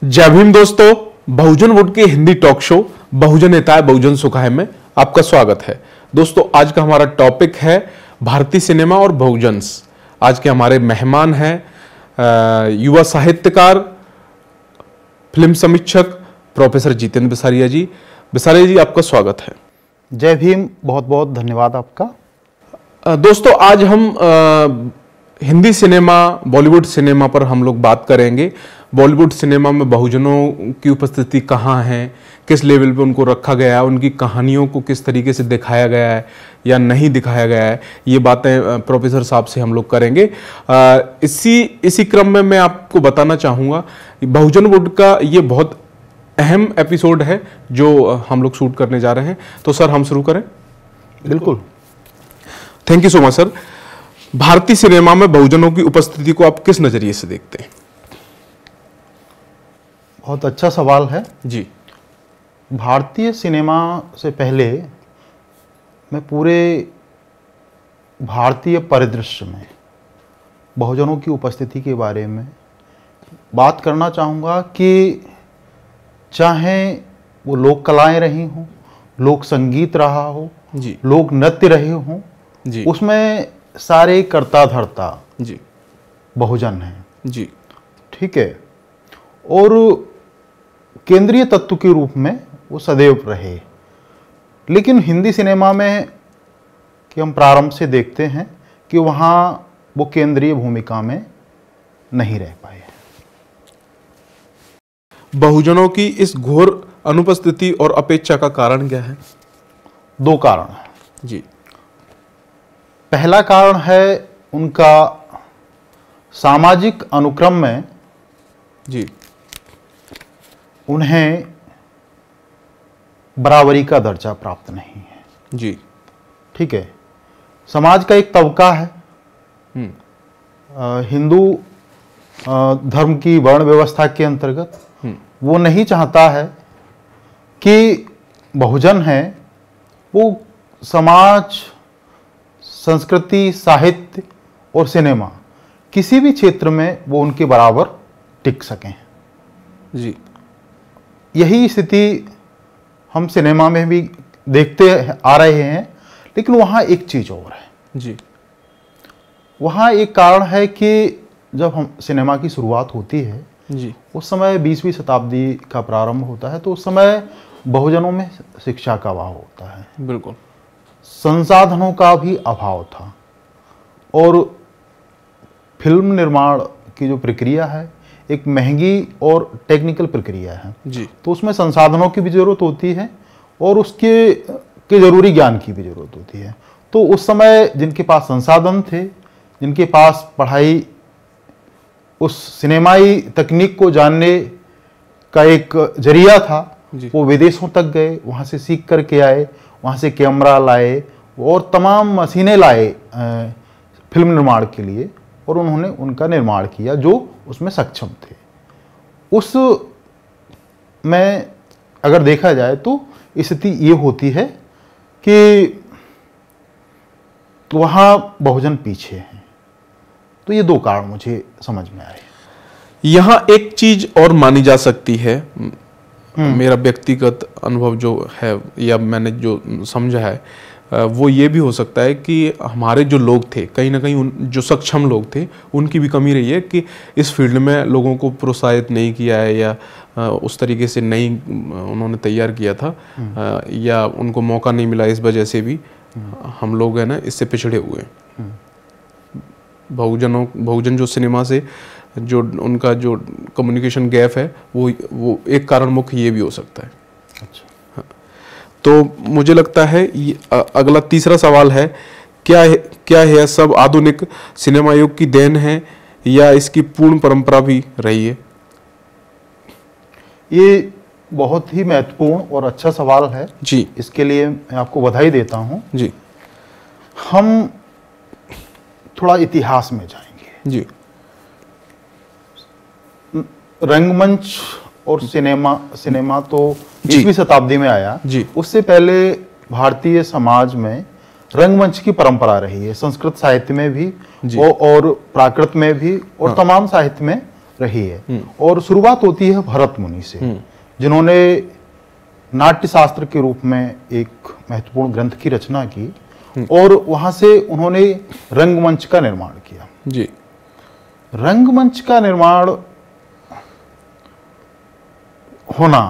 जय भीम दोस्तों, बहुजन वोट के हिंदी टॉक शो बहुजन हिताय बहुजन सुखाय में आपका स्वागत है। दोस्तों, आज का हमारा टॉपिक है भारतीय सिनेमा और बहुजन्स। आज के हमारे मेहमान हैं युवा साहित्यकार, फिल्म समीक्षक प्रोफेसर जितेंद्र बिसारिया जी। बिसारिया जी, आपका स्वागत है। जय भीम, बहुत बहुत धन्यवाद आपका। दोस्तों, आज हम हिंदी सिनेमा, बॉलीवुड सिनेमा पर हम लोग बात करेंगे। बॉलीवुड सिनेमा में बहुजनों की उपस्थिति कहाँ है, किस लेवल पे उनको रखा गया है, उनकी कहानियों को किस तरीके से दिखाया गया है या नहीं दिखाया गया है, ये बातें प्रोफेसर साहब से हम लोग करेंगे। इसी क्रम में मैं आपको बताना चाहूँगा, बहुजन वोट का ये बहुत अहम एपिसोड है जो हम लोग शूट करने जा रहे हैं। तो सर, हम शुरू करें? बिल्कुल। Thank you so much sir. भारतीय सिनेमा में बहुजनों की उपस्थिति को आप किस नजरिए से देखते हैं? बहुत अच्छा सवाल है जी। भारतीय सिनेमा से पहले मैं पूरे भारतीय परिदृश्य में बहुजनों की उपस्थिति के बारे में बात करना चाहूँगा कि चाहे वो लोक कलाएं रही हों, लोक संगीत रहा हो जी, लोक नृत्य रहे हों जी, उसमें सारे कर्ता धर्ता जी, बहुजन हैं जी, ठीक है। और केंद्रीय तत्व के रूप में वो सदैव रहे। लेकिन हिंदी सिनेमा में कि हम प्रारंभ से देखते हैं कि वहाँ वो केंद्रीय भूमिका में नहीं रह पाए। बहुजनों की इस घोर अनुपस्थिति और अपेक्षा का कारण क्या है? दो कारण हैं जी। पहला कारण है उनका सामाजिक अनुक्रम में जी, उन्हें बराबरी का दर्जा प्राप्त नहीं है। जी, ठीक है। समाज का एक तबका है हिंदू धर्म की वर्ण व्यवस्था के अंतर्गत, वो नहीं चाहता है कि बहुजन हैं वो समाज, संस्कृति, साहित्य और सिनेमा किसी भी क्षेत्र में वो उनके बराबर टिक सकें। जी। यही स्थिति हम सिनेमा में भी देखते आ रहे हैं। लेकिन वहाँ एक चीज़ और है जी। वहाँ एक कारण है कि जब हम सिनेमा की शुरुआत होती है जी, उस समय 20वीं शताब्दी का प्रारंभ होता है, तो उस समय बहुजनों में शिक्षा का अभाव होता है, बिल्कुल। संसाधनों का भी अभाव था और फिल्म निर्माण की जो प्रक्रिया है एक महंगी और टेक्निकल प्रक्रिया है जी। तो उसमें संसाधनों की भी ज़रूरत होती है और उसके ज़रूरी ज्ञान की भी ज़रूरत होती है। तो उस समय जिनके पास संसाधन थे, जिनके पास पढ़ाई, उस सिनेमाई तकनीक को जानने का एक जरिया था, वो विदेशों तक गए, वहाँ से सीख करके आए, वहाँ से कैमरा लाए और तमाम मशीनें लाए फिल्म निर्माण के लिए, और उन्होंने उनका निर्माण किया जो उसमें सक्षम थे। उस में अगर देखा जाए तो स्थिति ये होती है कि वहाँ बहुजन पीछे हैं। तो ये दो कारण मुझे समझ में आए। यहाँ एक चीज और मानी जा सकती है, मेरा व्यक्तिगत अनुभव जो है या मैंने जो समझा है वो ये भी हो सकता है कि हमारे जो लोग थे, कहीं ना कहीं जो सक्षम लोग थे उनकी भी कमी रही है कि इस फील्ड में लोगों को प्रोत्साहित नहीं किया है या उस तरीके से नहीं उन्होंने तैयार किया था, या उनको मौका नहीं मिला। इस वजह से भी हम लोग हैं ना इससे पिछड़े हुए हैं। बहुजन जो सिनेमा से जो उनका जो कम्युनिकेशन गैप है वो एक कारण मुख्य ये भी हो सकता है। अच्छा। हाँ। तो मुझे लगता है ये अगला तीसरा सवाल है, क्या है सब आधुनिक सिनेमा युग की देन है या इसकी पूर्ण परंपरा भी रही है? ये बहुत ही महत्वपूर्ण और अच्छा सवाल है जी। इसके लिए मैं आपको बधाई देता हूँ जी। हम थोड़ा इतिहास में जाएंगे। जी। रंगमंच और सिनेमा तो 20वीं शताब्दी में आया जी। उससे पहले भारतीय समाज में रंगमंच की परंपरा रही है। संस्कृत साहित्य में भी और प्राकृत में भी और तमाम साहित्य में रही है। और शुरुआत होती है भरत मुनि से, जिन्होंने नाट्य शास्त्र के रूप में एक महत्वपूर्ण ग्रंथ की रचना की, और वहां से उन्होंने रंगमंच का निर्माण किया। जी। रंगमंच का निर्माण होना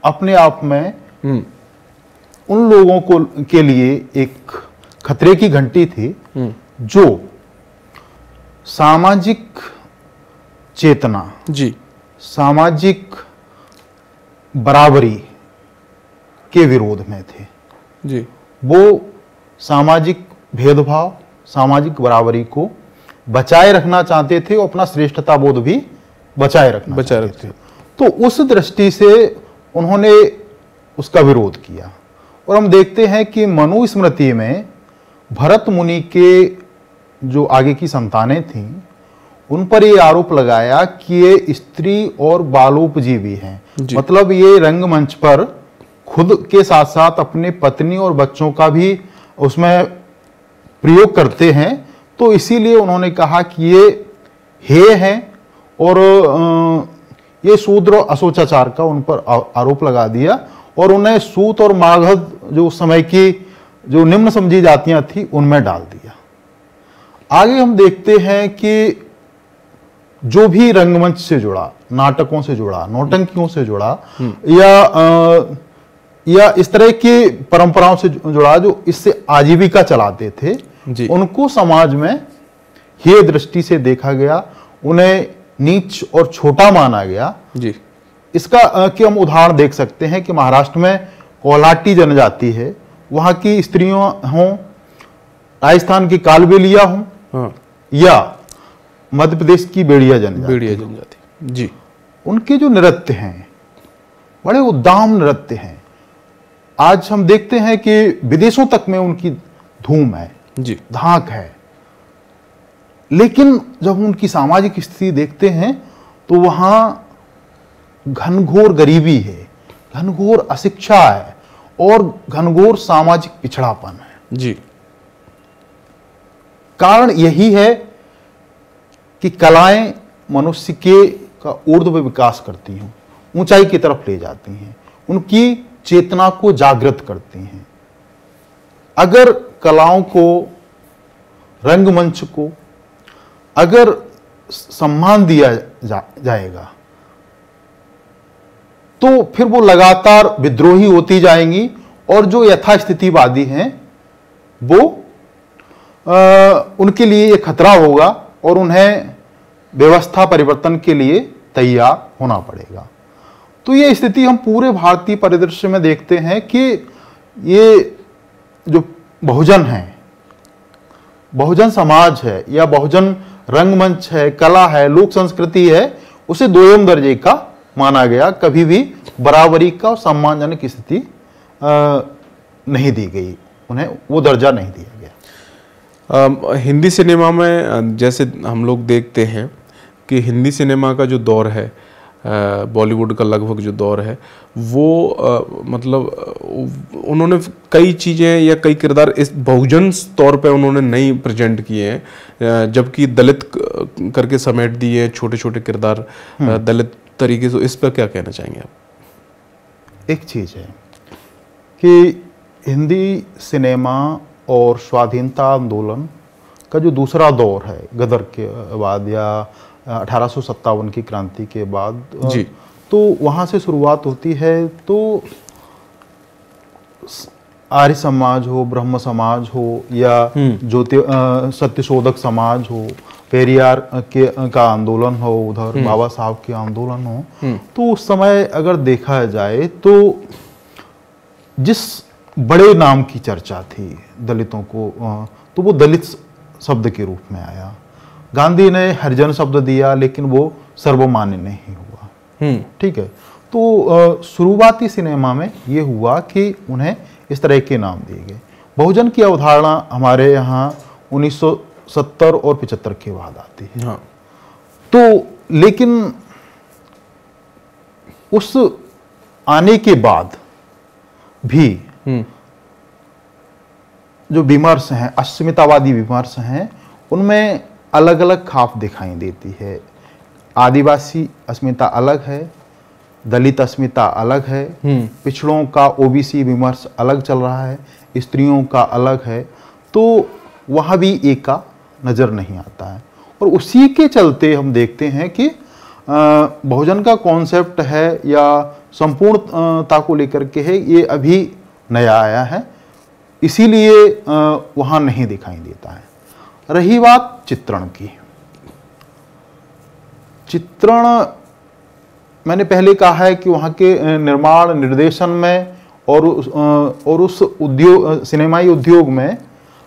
अपने आप में उन लोगों को के लिए एक खतरे की घंटी थी जो सामाजिक चेतना, जी, सामाजिक बराबरी के विरोध में थे। जी। वो सामाजिक भेदभाव, सामाजिक बराबरी को बचाए रखना चाहते थे और अपना श्रेष्ठता बोध भी बचाए रखना चाहते थे। तो उस दृष्टि से उन्होंने उसका विरोध किया। और हम देखते हैं कि मनुस्मृति में भरत मुनि के जो आगे की संतानें थीं, उन पर ये आरोप लगाया कि ये स्त्री और बालोपजीवी हैं। मतलब ये रंगमंच पर खुद के साथ साथ अपने पत्नी और बच्चों का भी उसमें प्रयोग करते हैं। तो इसीलिए उन्होंने कहा कि ये हेय हैं और ये शूद्र और अशोचाचार का उन पर आरोप लगा दिया, और उन्हें सूत और मागध जो उस समय की जो निम्न समझी जातियां थी उनमें डाल दिया। आगे हम देखते हैं कि जो भी रंगमंच से जुड़ा, नाटकों से जुड़ा, नौटंकियों से जुड़ा, या इस तरह की परंपराओं से जुड़ा जो इससे आजीविका चलाते थे, उनको समाज में हेय दृष्टि से देखा गया, उन्हें नीच और छोटा माना गया। जी। इसका कि हम उदाहरण देख सकते हैं कि महाराष्ट्र में कोल्हाटी जनजाति है, वहां की स्त्रियों हों, राजस्थान की कालबेलिया हों, हाँ, या मध्य प्रदेश की बेड़िया जनजाति, जी, उनके जो नृत्य हैं बड़े उद्दाम नृत्य हैं। आज हम देखते हैं कि विदेशों तक में उनकी धूम है, जी, धाक है। लेकिन जब उनकी सामाजिक स्थिति देखते हैं तो वहां घनघोर गरीबी है, घनघोर अशिक्षा है और घनघोर सामाजिक पिछड़ापन है। जी। कारण यही है कि कलाएं मनुष्य के का ऊर्ध्व विकास करती हैं, ऊंचाई की तरफ ले जाती हैं, उनकी चेतना को जागृत करती हैं। अगर कलाओं को, रंगमंच को अगर सम्मान दिया जाएगा तो फिर वो लगातार विद्रोही होती जाएंगी, और जो यथास्थितिवादी हैं वो उनके लिए एक खतरा होगा और उन्हें व्यवस्था परिवर्तन के लिए तैयार होना पड़ेगा। तो ये स्थिति हम पूरे भारतीय परिदृश्य में देखते हैं कि ये जो बहुजन है, बहुजन समाज है या बहुजन रंगमंच है, कला है, लोक संस्कृति है, उसे दोयम दर्जे का माना गया। कभी भी बराबरी का और सम्मानजनक स्थिति नहीं दी गई, उन्हें वो दर्जा नहीं दिया गया। हिंदी सिनेमा में जैसे हम लोग देखते हैं कि हिंदी सिनेमा का जो दौर है, बॉलीवुड का लगभग जो दौर है, वो मतलब उन्होंने कई चीज़ें या कई किरदार इस बहुजन तौर पे उन्होंने नहीं प्रेजेंट किए हैं, जबकि दलित करके समेट दिए छोटे छोटे किरदार दलित तरीके से। इस पर क्या कहना चाहेंगे आप? एक चीज़ है कि हिंदी सिनेमा और स्वाधीनता आंदोलन का जो दूसरा दौर है, गदर के बाद या 1857 की क्रांति के बाद, जी, तो वहाँ से शुरुआत होती है। तो आर्य समाज हो, ब्रह्म समाज हो, या सत्यशोधक समाज हो, पेरियार का आंदोलन हो, उधर बाबा साहब के आंदोलन हो, तो उस समय अगर देखा जाए तो जिस बड़े नाम की चर्चा थी दलितों को, तो वो दलित शब्द के रूप में आया। गांधी ने हरिजन शब्द दिया, लेकिन वो सर्वमान्य नहीं हुआ। ठीक है। तो शुरुआती सिनेमा में ये हुआ कि उन्हें इस तरह के नाम दिए गए। बहुजन की अवधारणा हमारे यहाँ 1970 और 75 के बाद आती है। हाँ। तो लेकिन उस आने के बाद भी जो विमर्श हैं, अस्मितावादी विमर्श हैं, उनमें अलग अलग खाप दिखाई देती है। आदिवासी अस्मिता अलग है, दलित अस्मिता अलग है, पिछड़ों का ओबीसी विमर्श अलग चल रहा है, स्त्रियों का अलग है, तो वहाँ भी एक का नज़र नहीं आता है। और उसी के चलते हम देखते हैं कि बहुजन का कॉन्सेप्ट है या संपूर्णता को लेकर के है, ये अभी नया आया है, इसीलिए वहाँ नहीं दिखाई देता है। रही बात चित्रण की, चित्रण मैंने पहले कहा है कि वहाँ के निर्माण निर्देशन में और उस उद्योग, सिनेमाई उद्योग में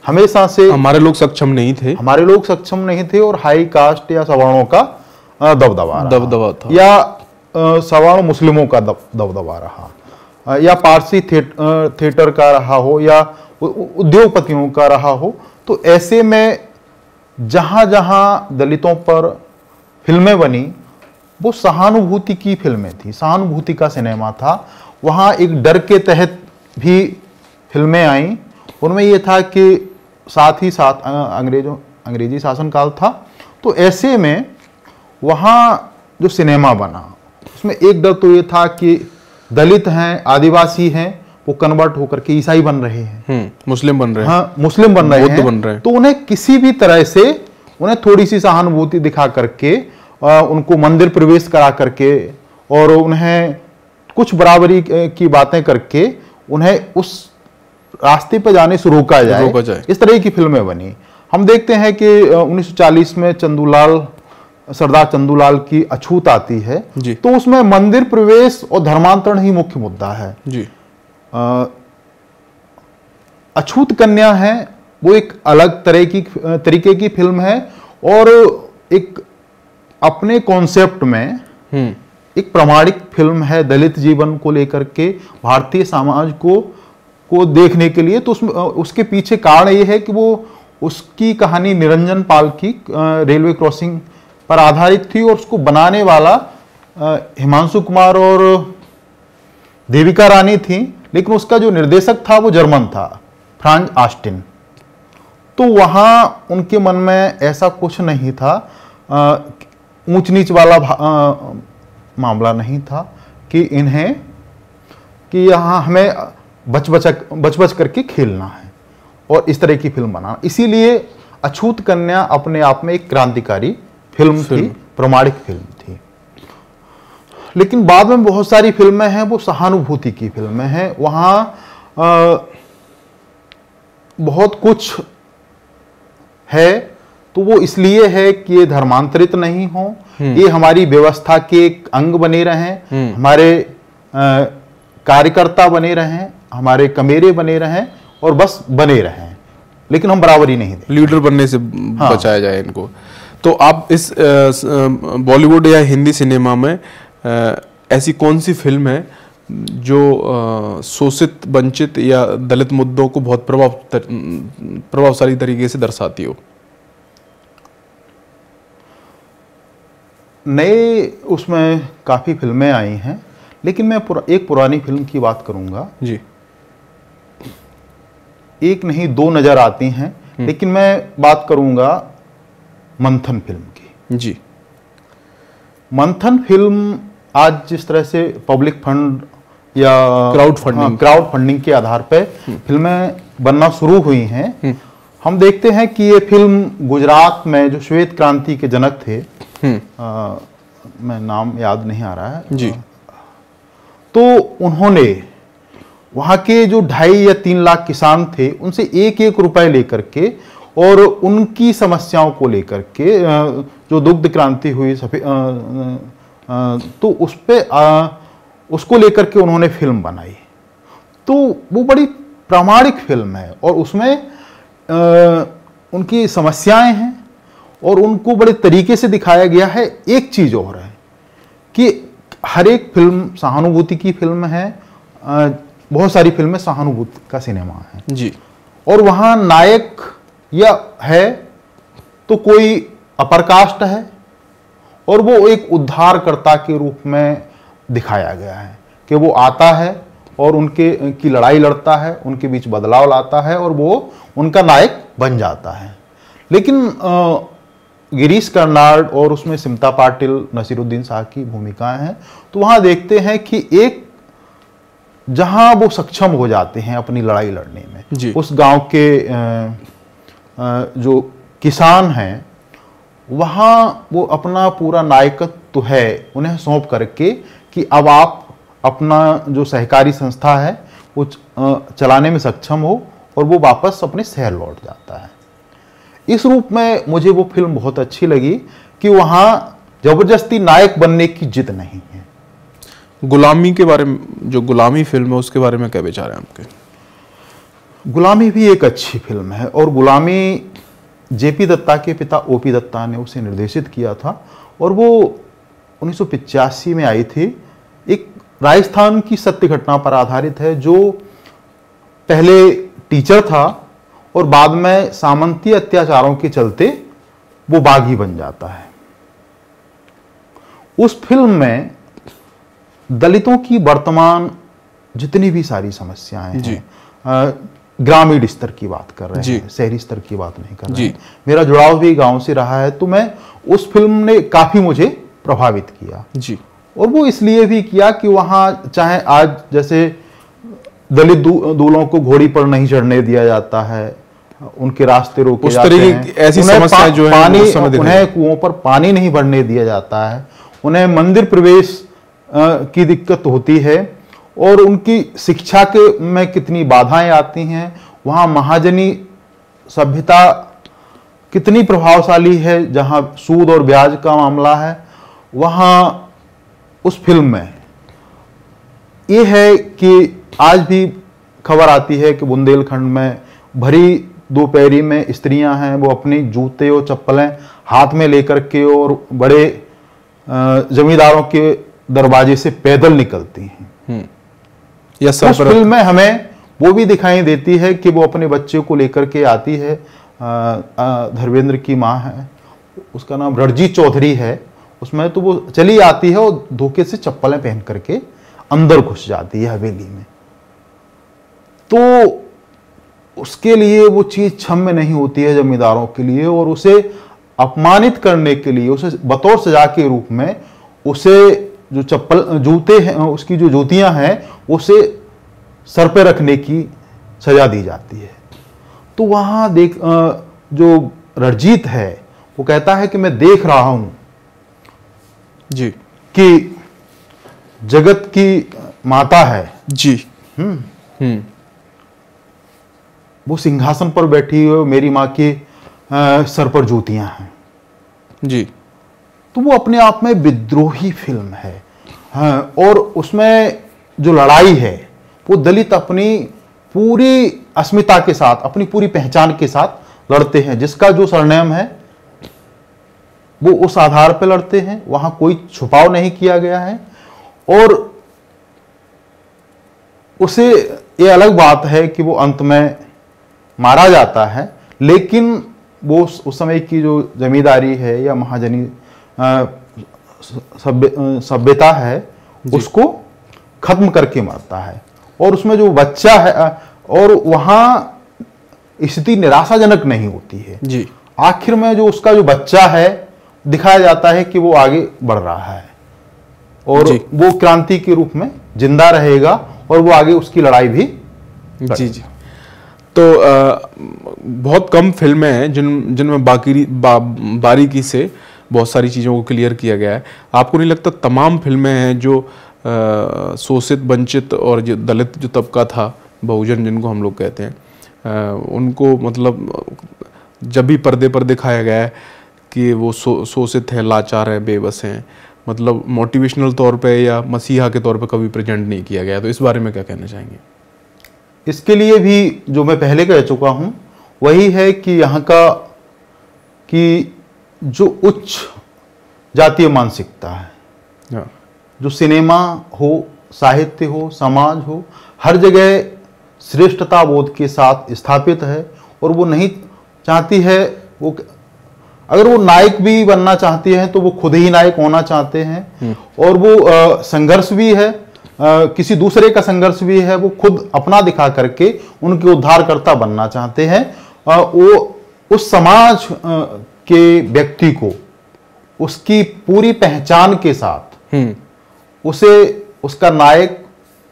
हमेशा से हमारे लोग सक्षम नहीं थे और हाई कास्ट या सवर्णों का दबदबा था, या सवर्ण मुस्लिमों का दबदबा रहा, या पारसी थिएटर का रहा हो, या उद्योगपतियों का रहा हो। तो ऐसे में जहां जहां दलितों पर फिल्में बनी वो सहानुभूति की फिल्में थी, सहानुभूति का सिनेमा था। वहाँ एक डर के तहत भी फिल्में आईं, उनमें ये था कि साथ ही साथ अंग्रेजी शासनकाल था, तो ऐसे में वहाँ जो सिनेमा बना उसमें एक डर तो ये था कि दलित हैं, आदिवासी हैं, वो कन्वर्ट होकर के ईसाई बन रहे हैं, मुस्लिम बन रहे हैं, हाँ मुस्लिम बन रहे हैं, तो उन्हें किसी भी तरह से उन्हें थोड़ी सी सहानुभूति दिखा करके उनको मंदिर प्रवेश करा करके और उन्हें कुछ बराबरी की बातें करके उन्हें उस रास्ते पर जाने से रोका जाए। इस तरह की फिल्में बनी। हम देखते हैं कि 1940 में सरदार चंदूलाल की अछूत आती है, तो उसमें मंदिर प्रवेश और धर्मांतरण ही मुख्य मुद्दा है जी। अछूत कन्या है, वो एक अलग तरीके की फिल्म है और एक अपने कॉन्सेप्ट में एक प्रामाणिक फिल्म है दलित जीवन को लेकर के, भारतीय समाज को देखने के लिए। तो उसके पीछे कारण ये है कि वो उसकी कहानी निरंजन पाल की रेलवे क्रॉसिंग पर आधारित थी और उसको बनाने वाला हिमांशु कुमार और देविका रानी थी, लेकिन उसका जो निर्देशक था वो जर्मन था, फ्रांज ऑस्टिन। तो वहाँ उनके मन में ऐसा कुछ नहीं था, ऊंच नीच वाला मामला नहीं था कि यहाँ हमें बच करके खेलना है और इस तरह की फिल्म बनाना। इसीलिए अछूत कन्या अपने आप में एक क्रांतिकारी फिल्म थी, प्रामाणिक फिल्म थी। लेकिन बाद में बहुत सारी फिल्में हैं वो सहानुभूति की फिल्में हैं, वहाँ बहुत कुछ है, तो वो इसलिए है कि ये धर्मांतरित नहीं हो, ये हमारी व्यवस्था के एक अंग बने रहें, हमारे कार्यकर्ता बने रहें, हमारे कमेरे बने रहें और बस बने रहें, लेकिन हम बराबरी नहीं दें, लीडर बनने से बचाया जाए इनको। तो आप इस बॉलीवुड या हिंदी सिनेमा में ऐसी कौन सी फिल्म है जो शोषित, वंचित या दलित मुद्दों को बहुत प्रभावशाली तरीके से दर्शाती हो? नए उसमें काफ़ी फिल्में आई हैं, लेकिन मैं एक पुरानी फिल्म की बात करूंगा जी। एक नहीं दो नज़र आती हैं, लेकिन मैं बात करूंगा मंथन फिल्म की जी। मंथन फिल्म आज जिस तरह से पब्लिक फंड या क्राउड फंडिंग के आधार पर फिल्में बनना शुरू हुई हैं, हम देखते हैं कि ये फिल्म गुजरात में जो श्वेत क्रांति के जनक थे, मैं नाम याद नहीं आ रहा है जी, तो उन्होंने वहाँ के जो 2.5 या 3 लाख किसान थे उनसे 1-1 रुपए लेकर के और उनकी समस्याओं को लेकर के जो दुग्ध क्रांति हुई तो उस पे उसको लेकर के उन्होंने फिल्म बनाई। तो वो बड़ी प्रामाणिक फिल्म है और उसमें उनकी समस्याएं हैं और उनको बड़े तरीके से दिखाया गया है। एक चीज़ और है कि हर एक फिल्म सहानुभूति की फिल्म है, बहुत सारी फिल्में सहानुभूति का सिनेमा है जी, और वहाँ नायक या है तो कोई अपर कास्ट है और वो एक उद्धारकर्ता के रूप में दिखाया गया है कि वो आता है और की लड़ाई लड़ता है, उनके बीच बदलाव लाता है और वो उनका नायक बन जाता है। लेकिन गिरीश कर्नाड और उसमें सिमता पाटिल, नसीरुद्दीन शाह की भूमिकाएं हैं। तो वहां देखते हैं कि एक जहां वो सक्षम हो जाते हैं अपनी लड़ाई लड़ने में, उस गांव के जो किसान हैं वहां वो अपना पूरा नायकत्व है उन्हें सौंप करके कि अब आप अपना जो सहकारी संस्था है वो चलाने में सक्षम हो, और वो वापस अपने शहर लौट जाता है। इस रूप में मुझे वो फिल्म बहुत अच्छी लगी कि वहां जबरदस्ती नायक बनने की जिद नहीं है। गुलामी के बारे में, जो गुलामी फिल्म है उसके बारे में क्या विचार है आपके? गुलामी भी एक अच्छी फिल्म है, और गुलामी जेपी दत्ता के पिता ओपी दत्ता ने उसे निर्देशित किया था, और वो 1985 में आई थी। एक राजस्थान की सत्य घटना पर आधारित है, जो पहले टीचर था और बाद में सामंती अत्याचारों के चलते वो बागी बन जाता है। उस फिल्म में दलितों की वर्तमान जितनी भी सारी समस्याएं हैं, ग्रामीण स्तर की बात कर रहे हैं, शहरी स्तर की बात नहीं कर रहे हैं। मेरा जुड़ाव भी गांव से रहा है, तो मैं उस फिल्म ने काफी मुझे प्रभावित किया जी। और वो इसलिए भी किया कि वहां चाहे आज जैसे दलित दूल्हों को घोड़ी पर नहीं चढ़ने दिया जाता है, उनके रास्ते रोके जाते हैं, ऐसी समस्या जो है उन्हें कुओं पर पानी नहीं भरने दिया जाता है, उन्हें मंदिर प्रवेश की दिक्कत होती है, और उनकी शिक्षा के में कितनी बाधाएं आती हैं। वहाँ महाजनी सभ्यता कितनी प्रभावशाली है, जहाँ सूद और ब्याज का मामला है, वहाँ उस फिल्म में ये है कि आज भी खबर आती है कि बुंदेलखंड में भरी दोपहरी में स्त्रियां हैं, वो अपनी जूते और चप्पलें हाथ में लेकर के और बड़े जमींदारों के दरवाजे से पैदल निकलती हैं। उस फिल्म में हमें वो भी दिखाई देती है कि वो अपने बच्चे को लेकर के आती है। धर्मेंद्र की माँ है, उसका नाम रणजीत चौधरी है उसमें, तो वो चली आती है और धोखे से चप्पलें पहन करके अंदर घुस जाती है हवेली में। तो उसके लिए वो चीज क्षम्य नहीं होती है जमींदारों के लिए, और उसे अपमानित करने के लिए उसे बतौर सजा के रूप में उसे जो चप्पल जूते हैं, उसकी जो जूतियां हैं, उसे सर पे रखने की सजा दी जाती है। तो वहां देख जो रणजीत है वो कहता है कि मैं देख रहा हूं जी कि जगत की माता है जी, वो सिंहासन पर बैठी हुई, मेरी माँ के सर पर जूतियां हैं जी। तो वो अपने आप में विद्रोही फिल्म है। हाँ, और उसमें जो लड़ाई है वो दलित अपनी पूरी अस्मिता के साथ, अपनी पूरी पहचान के साथ लड़ते हैं। जिसका जो सरनेम है वो उस आधार पर लड़ते हैं, वहां कोई छुपाव नहीं किया गया है। और उसे ये अलग बात है कि वो अंत में मारा जाता है, लेकिन वो उस समय की जो जमींदारी है या महाजनी सभ्यता है उसको खत्म करके मरता है। और उसमें जो बच्चा है, और वहां स्थिति निराशाजनक नहीं होती है जी। आखिर में जो उसका जो बच्चा है दिखाया जाता है कि वो आगे बढ़ रहा है, और वो क्रांति के रूप में जिंदा रहेगा, और वो आगे उसकी लड़ाई भी जी जी। तो बहुत कम फिल्में हैं जिनमें बारीकी से बहुत सारी चीज़ों को क्लियर किया गया है। आपको नहीं लगता तमाम फिल्में हैं जो शोषित, वंचित और जो दलित जो तबका था, बहुजन जिनको हम लोग कहते हैं, उनको मतलब जब भी पर्दे पर दिखाया गया है कि वो शोषित है, लाचार है, बेबस हैं, मतलब मोटिवेशनल तौर पे या मसीहा के तौर पे कभी प्रेजेंट नहीं किया गया। तो इस बारे में क्या कहना चाहेंगे? इसके लिए भी जो मैं पहले कह चुका हूं वही है कि यहाँ का कि जो उच्च जातीय मानसिकता है, जो सिनेमा हो, साहित्य हो, समाज हो, हर जगह श्रेष्ठता बोध के साथ स्थापित है। और वो नहीं चाहती है, वो अगर वो नायक भी बनना चाहती हैं तो वो खुद ही नायक होना चाहते हैं। और वो संघर्ष भी है, किसी दूसरे का संघर्ष भी है, वो खुद अपना दिखा करके उनके उद्धारकर्ता बनना चाहते हैं। वो उस समाज के व्यक्ति को उसकी पूरी पहचान के साथ उसे उसका नायक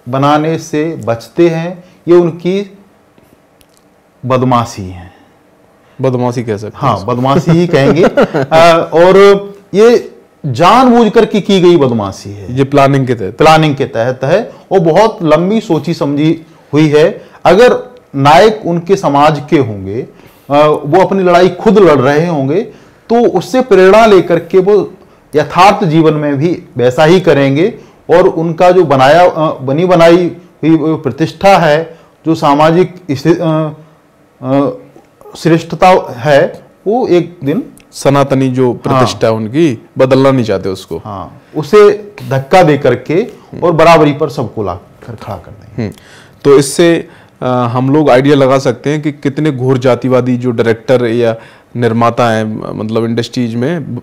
बनाने से बचते हैं, ये उनकी बदमाशी है। बदमाशी कह सकते हैं। हाँ, बदमाशी ही कहेंगे। और ये जानबूझकर की गई बदमाशी है, ये प्लानिंग के तहत है और बहुत लंबी सोची समझी हुई है। अगर नायक उनके समाज के होंगे, वो अपनी लड़ाई खुद लड़ रहे होंगे, तो उससे प्रेरणा लेकर के वो यथार्थ जीवन में भी वैसा ही करेंगे और उनका जो बनी बनाई हुई प्रतिष्ठा है, जो सामाजिक श्रेष्ठता है, वो एक दिन सनातनी जो प्रतिष्ठा है उनकी, बदलना नहीं चाहते उसको। हाँ, उसे धक्का दे करके और बराबरी पर सबको ला कर खड़ा कर देंगे। तो इससे हम लोग आइडिया लगा सकते हैं कि कितने घोर जातिवादी जो डायरेक्टर या निर्माता हैं, मतलब इंडस्ट्रीज में,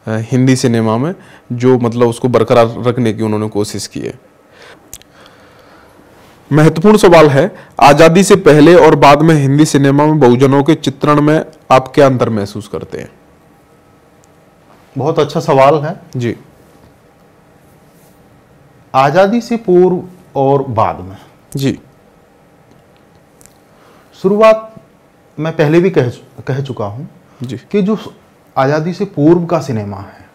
हिंदी सिनेमा में, जो मतलब उसको बरकरार रखने की उन्होंने कोशिश की है। महत्वपूर्ण सवाल है, आजादी से पहले और बाद में हिंदी सिनेमा में बहुजनों के चित्रण में आप क्या अंतर महसूस करते हैं? बहुत अच्छा सवाल है जी। आजादी से पूर्व और बाद में जी, शुरुआत मैं पहले भी कह चुका हूं जी, कि जो आजादी से पूर्व का सिनेमा है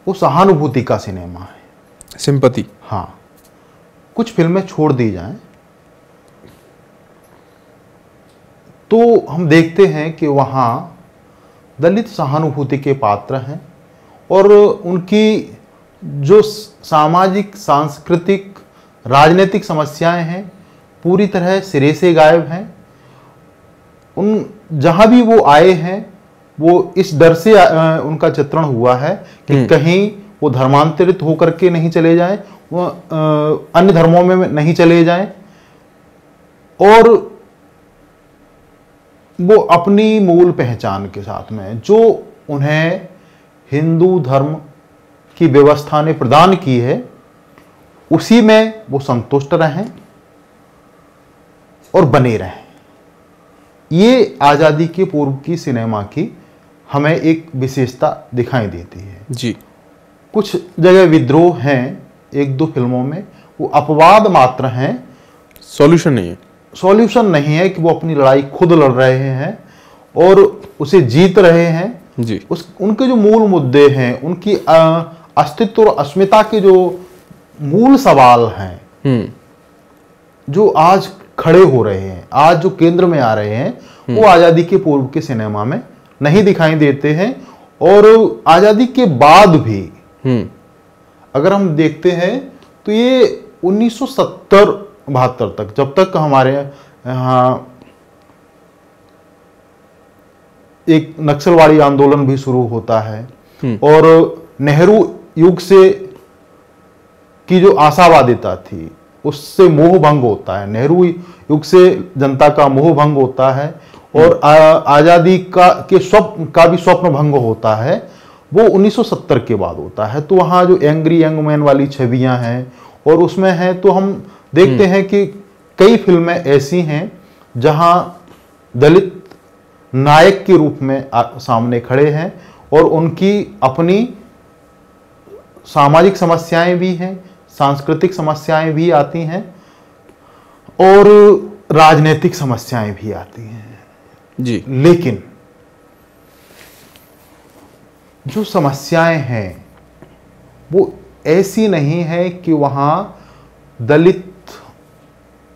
वो सहानुभूति का सिनेमा है, सिंपैथी। हाँ, कुछ फिल्में छोड़ दी जाएं तो हम देखते हैं कि वहाँ दलित सहानुभूति के पात्र हैं और उनकी जो सामाजिक, सांस्कृतिक, राजनीतिक समस्याएं हैं पूरी तरह सिरे से गायब हैं। उन जहाँ भी वो आए हैं वो इस डर से उनका चित्रण हुआ है कि कहीं वो धर्मांतरित होकर के नहीं चले जाएं, वो अन्य धर्मों में नहीं चले जाएं और वो अपनी मूल पहचान के साथ में जो उन्हें हिंदू धर्म की व्यवस्था ने प्रदान की है उसी में वो संतुष्ट रहें और बने रहें। ये आज़ादी के पूर्व की सिनेमा की हमें एक विशेषता दिखाई देती है। जी, कुछ जगह विद्रोह हैं एक दो फिल्मों में, वो अपवाद मात्र हैं, सॉल्यूशन नहीं है। सॉल्यूशन नहीं है कि वो अपनी लड़ाई खुद लड़ रहे हैं और उसे जीत रहे हैं। जी, उनके जो मूल मुद्दे हैं, उनकी अस्तित्व और अस्मिता के जो मूल सवाल हैं, जो आज खड़े हो रहे हैं, आज जो केंद्र में आ रहे हैं, वो आजादी के पूर्व के सिनेमा में नहीं दिखाई देते हैं। और आजादी के बाद भी अगर हम देखते हैं तो ये 1970-72 तक, जब तक हमारे यहाँ एक नक्सलवादी आंदोलन भी शुरू होता है और नेहरू युग से की जो आशावादिता थी उससे मोह भंग होता है, नेहरू युग से जनता का मोह भंग होता है और आजादी का भी स्वप्न भंग होता है, वो 1970 के बाद होता है। तो वहाँ जो एंग्री यंग मैन वाली छवियां हैं और उसमें हैं, तो हम देखते हैं कि कई फिल्में ऐसी हैं जहां दलित नायक के रूप में सामने खड़े हैं और उनकी अपनी सामाजिक समस्याएं भी हैं, सांस्कृतिक समस्याएं भी आती हैं और राजनीतिक समस्याएं भी आती हैं। जी, लेकिन जो समस्याएं हैं वो ऐसी नहीं है कि वहां दलित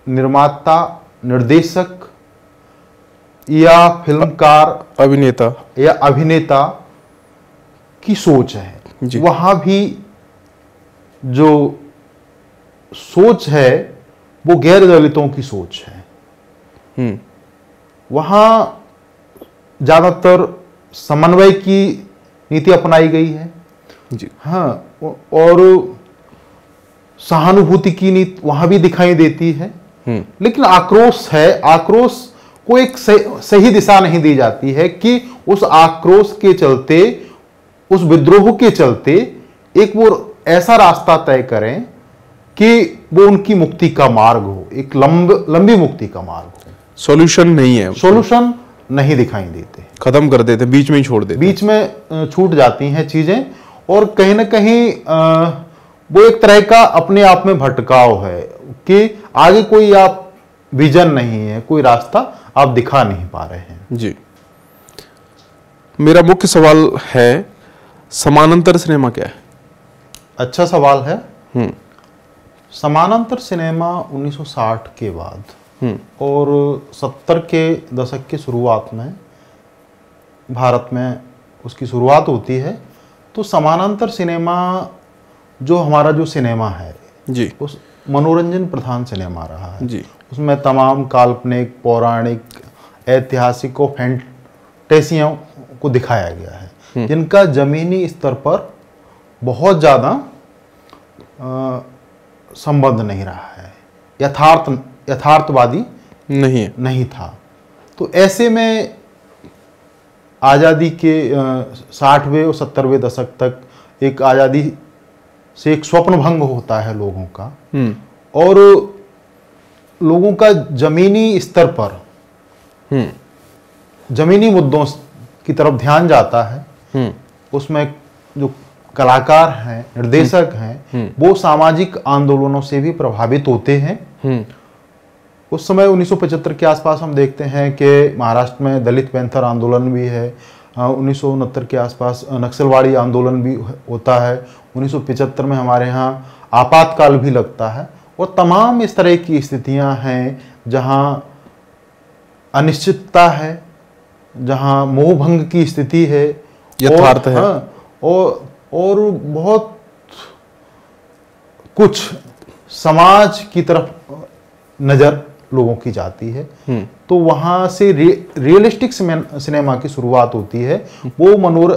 निर्माता, निर्देशक या फिल्मकार, अभिनेता की सोच है। वहां भी जो सोच है वो गैर दलितों की सोच है। वहां ज्यादातर समन्वय की नीति अपनाई गई है। जी, हाँ, और सहानुभूति की नीति वहां भी दिखाई देती है। लेकिन आक्रोश है, आक्रोश को एक सही दिशा नहीं दी जाती है कि उस आक्रोश के चलते, उस विद्रोह के चलते एक वो ऐसा रास्ता तय करें कि वो उनकी मुक्ति का मार्ग हो, एक लंबी मुक्ति का मार्ग हो। सॉल्यूशन नहीं है, सॉल्यूशन नहीं दिखाई देते, खत्म कर देते, बीच में ही छोड़ देते, बीच में छूट जाती हैं चीजें। और कहीं ना कहीं वो एक तरह का अपने आप में भटकाव है कि आगे कोई आप विजन नहीं है, कोई रास्ता आप दिखा नहीं पा रहे हैं। जी, मेरा मुख्य सवाल है, समानांतर सिनेमा क्या है? अच्छा सवाल है। समानांतर सिनेमा 1960 के बाद और 70 के दशक के शुरुआत में भारत में उसकी शुरुआत होती है। तो समानांतर सिनेमा जो हमारा जो सिनेमा है जी, उस मनोरंजन प्रधान सिनेमा रहा है जी, उसमें तमाम काल्पनिक, पौराणिक, ऐतिहासिक और फैंटेसियों को दिखाया गया है, जिनका जमीनी स्तर पर बहुत ज़्यादा संबंध नहीं रहा है, यथार्थवादी नहीं था। तो ऐसे में आज़ादी के 60वें और 70वें दशक तक एक आज़ादी से एक स्वप्न भंग होता है लोगों का, और लोगों का जमीनी स्तर पर जमीनी मुद्दों की तरफ ध्यान जाता है। उसमें जो कलाकार हैं, निर्देशक हैं, वो सामाजिक आंदोलनों से भी प्रभावित होते हैं। उस समय 1975 के आसपास हम देखते हैं कि महाराष्ट्र में दलित पैंथर आंदोलन भी है, 1969 के आसपास नक्सलवाड़ी आंदोलन भी होता है, 1975 में हमारे यहाँ आपातकाल भी लगता है। और तमाम इस तरह की स्थितियां हैं जहां अनिश्चितता है, जहां मोहभंग की स्थिति है, यथार्थ है, और बहुत कुछ समाज की तरफ नजर लोगों की जाती है। तो वहां से रियलिस्टिक सिनेमा की शुरुआत होती है। वो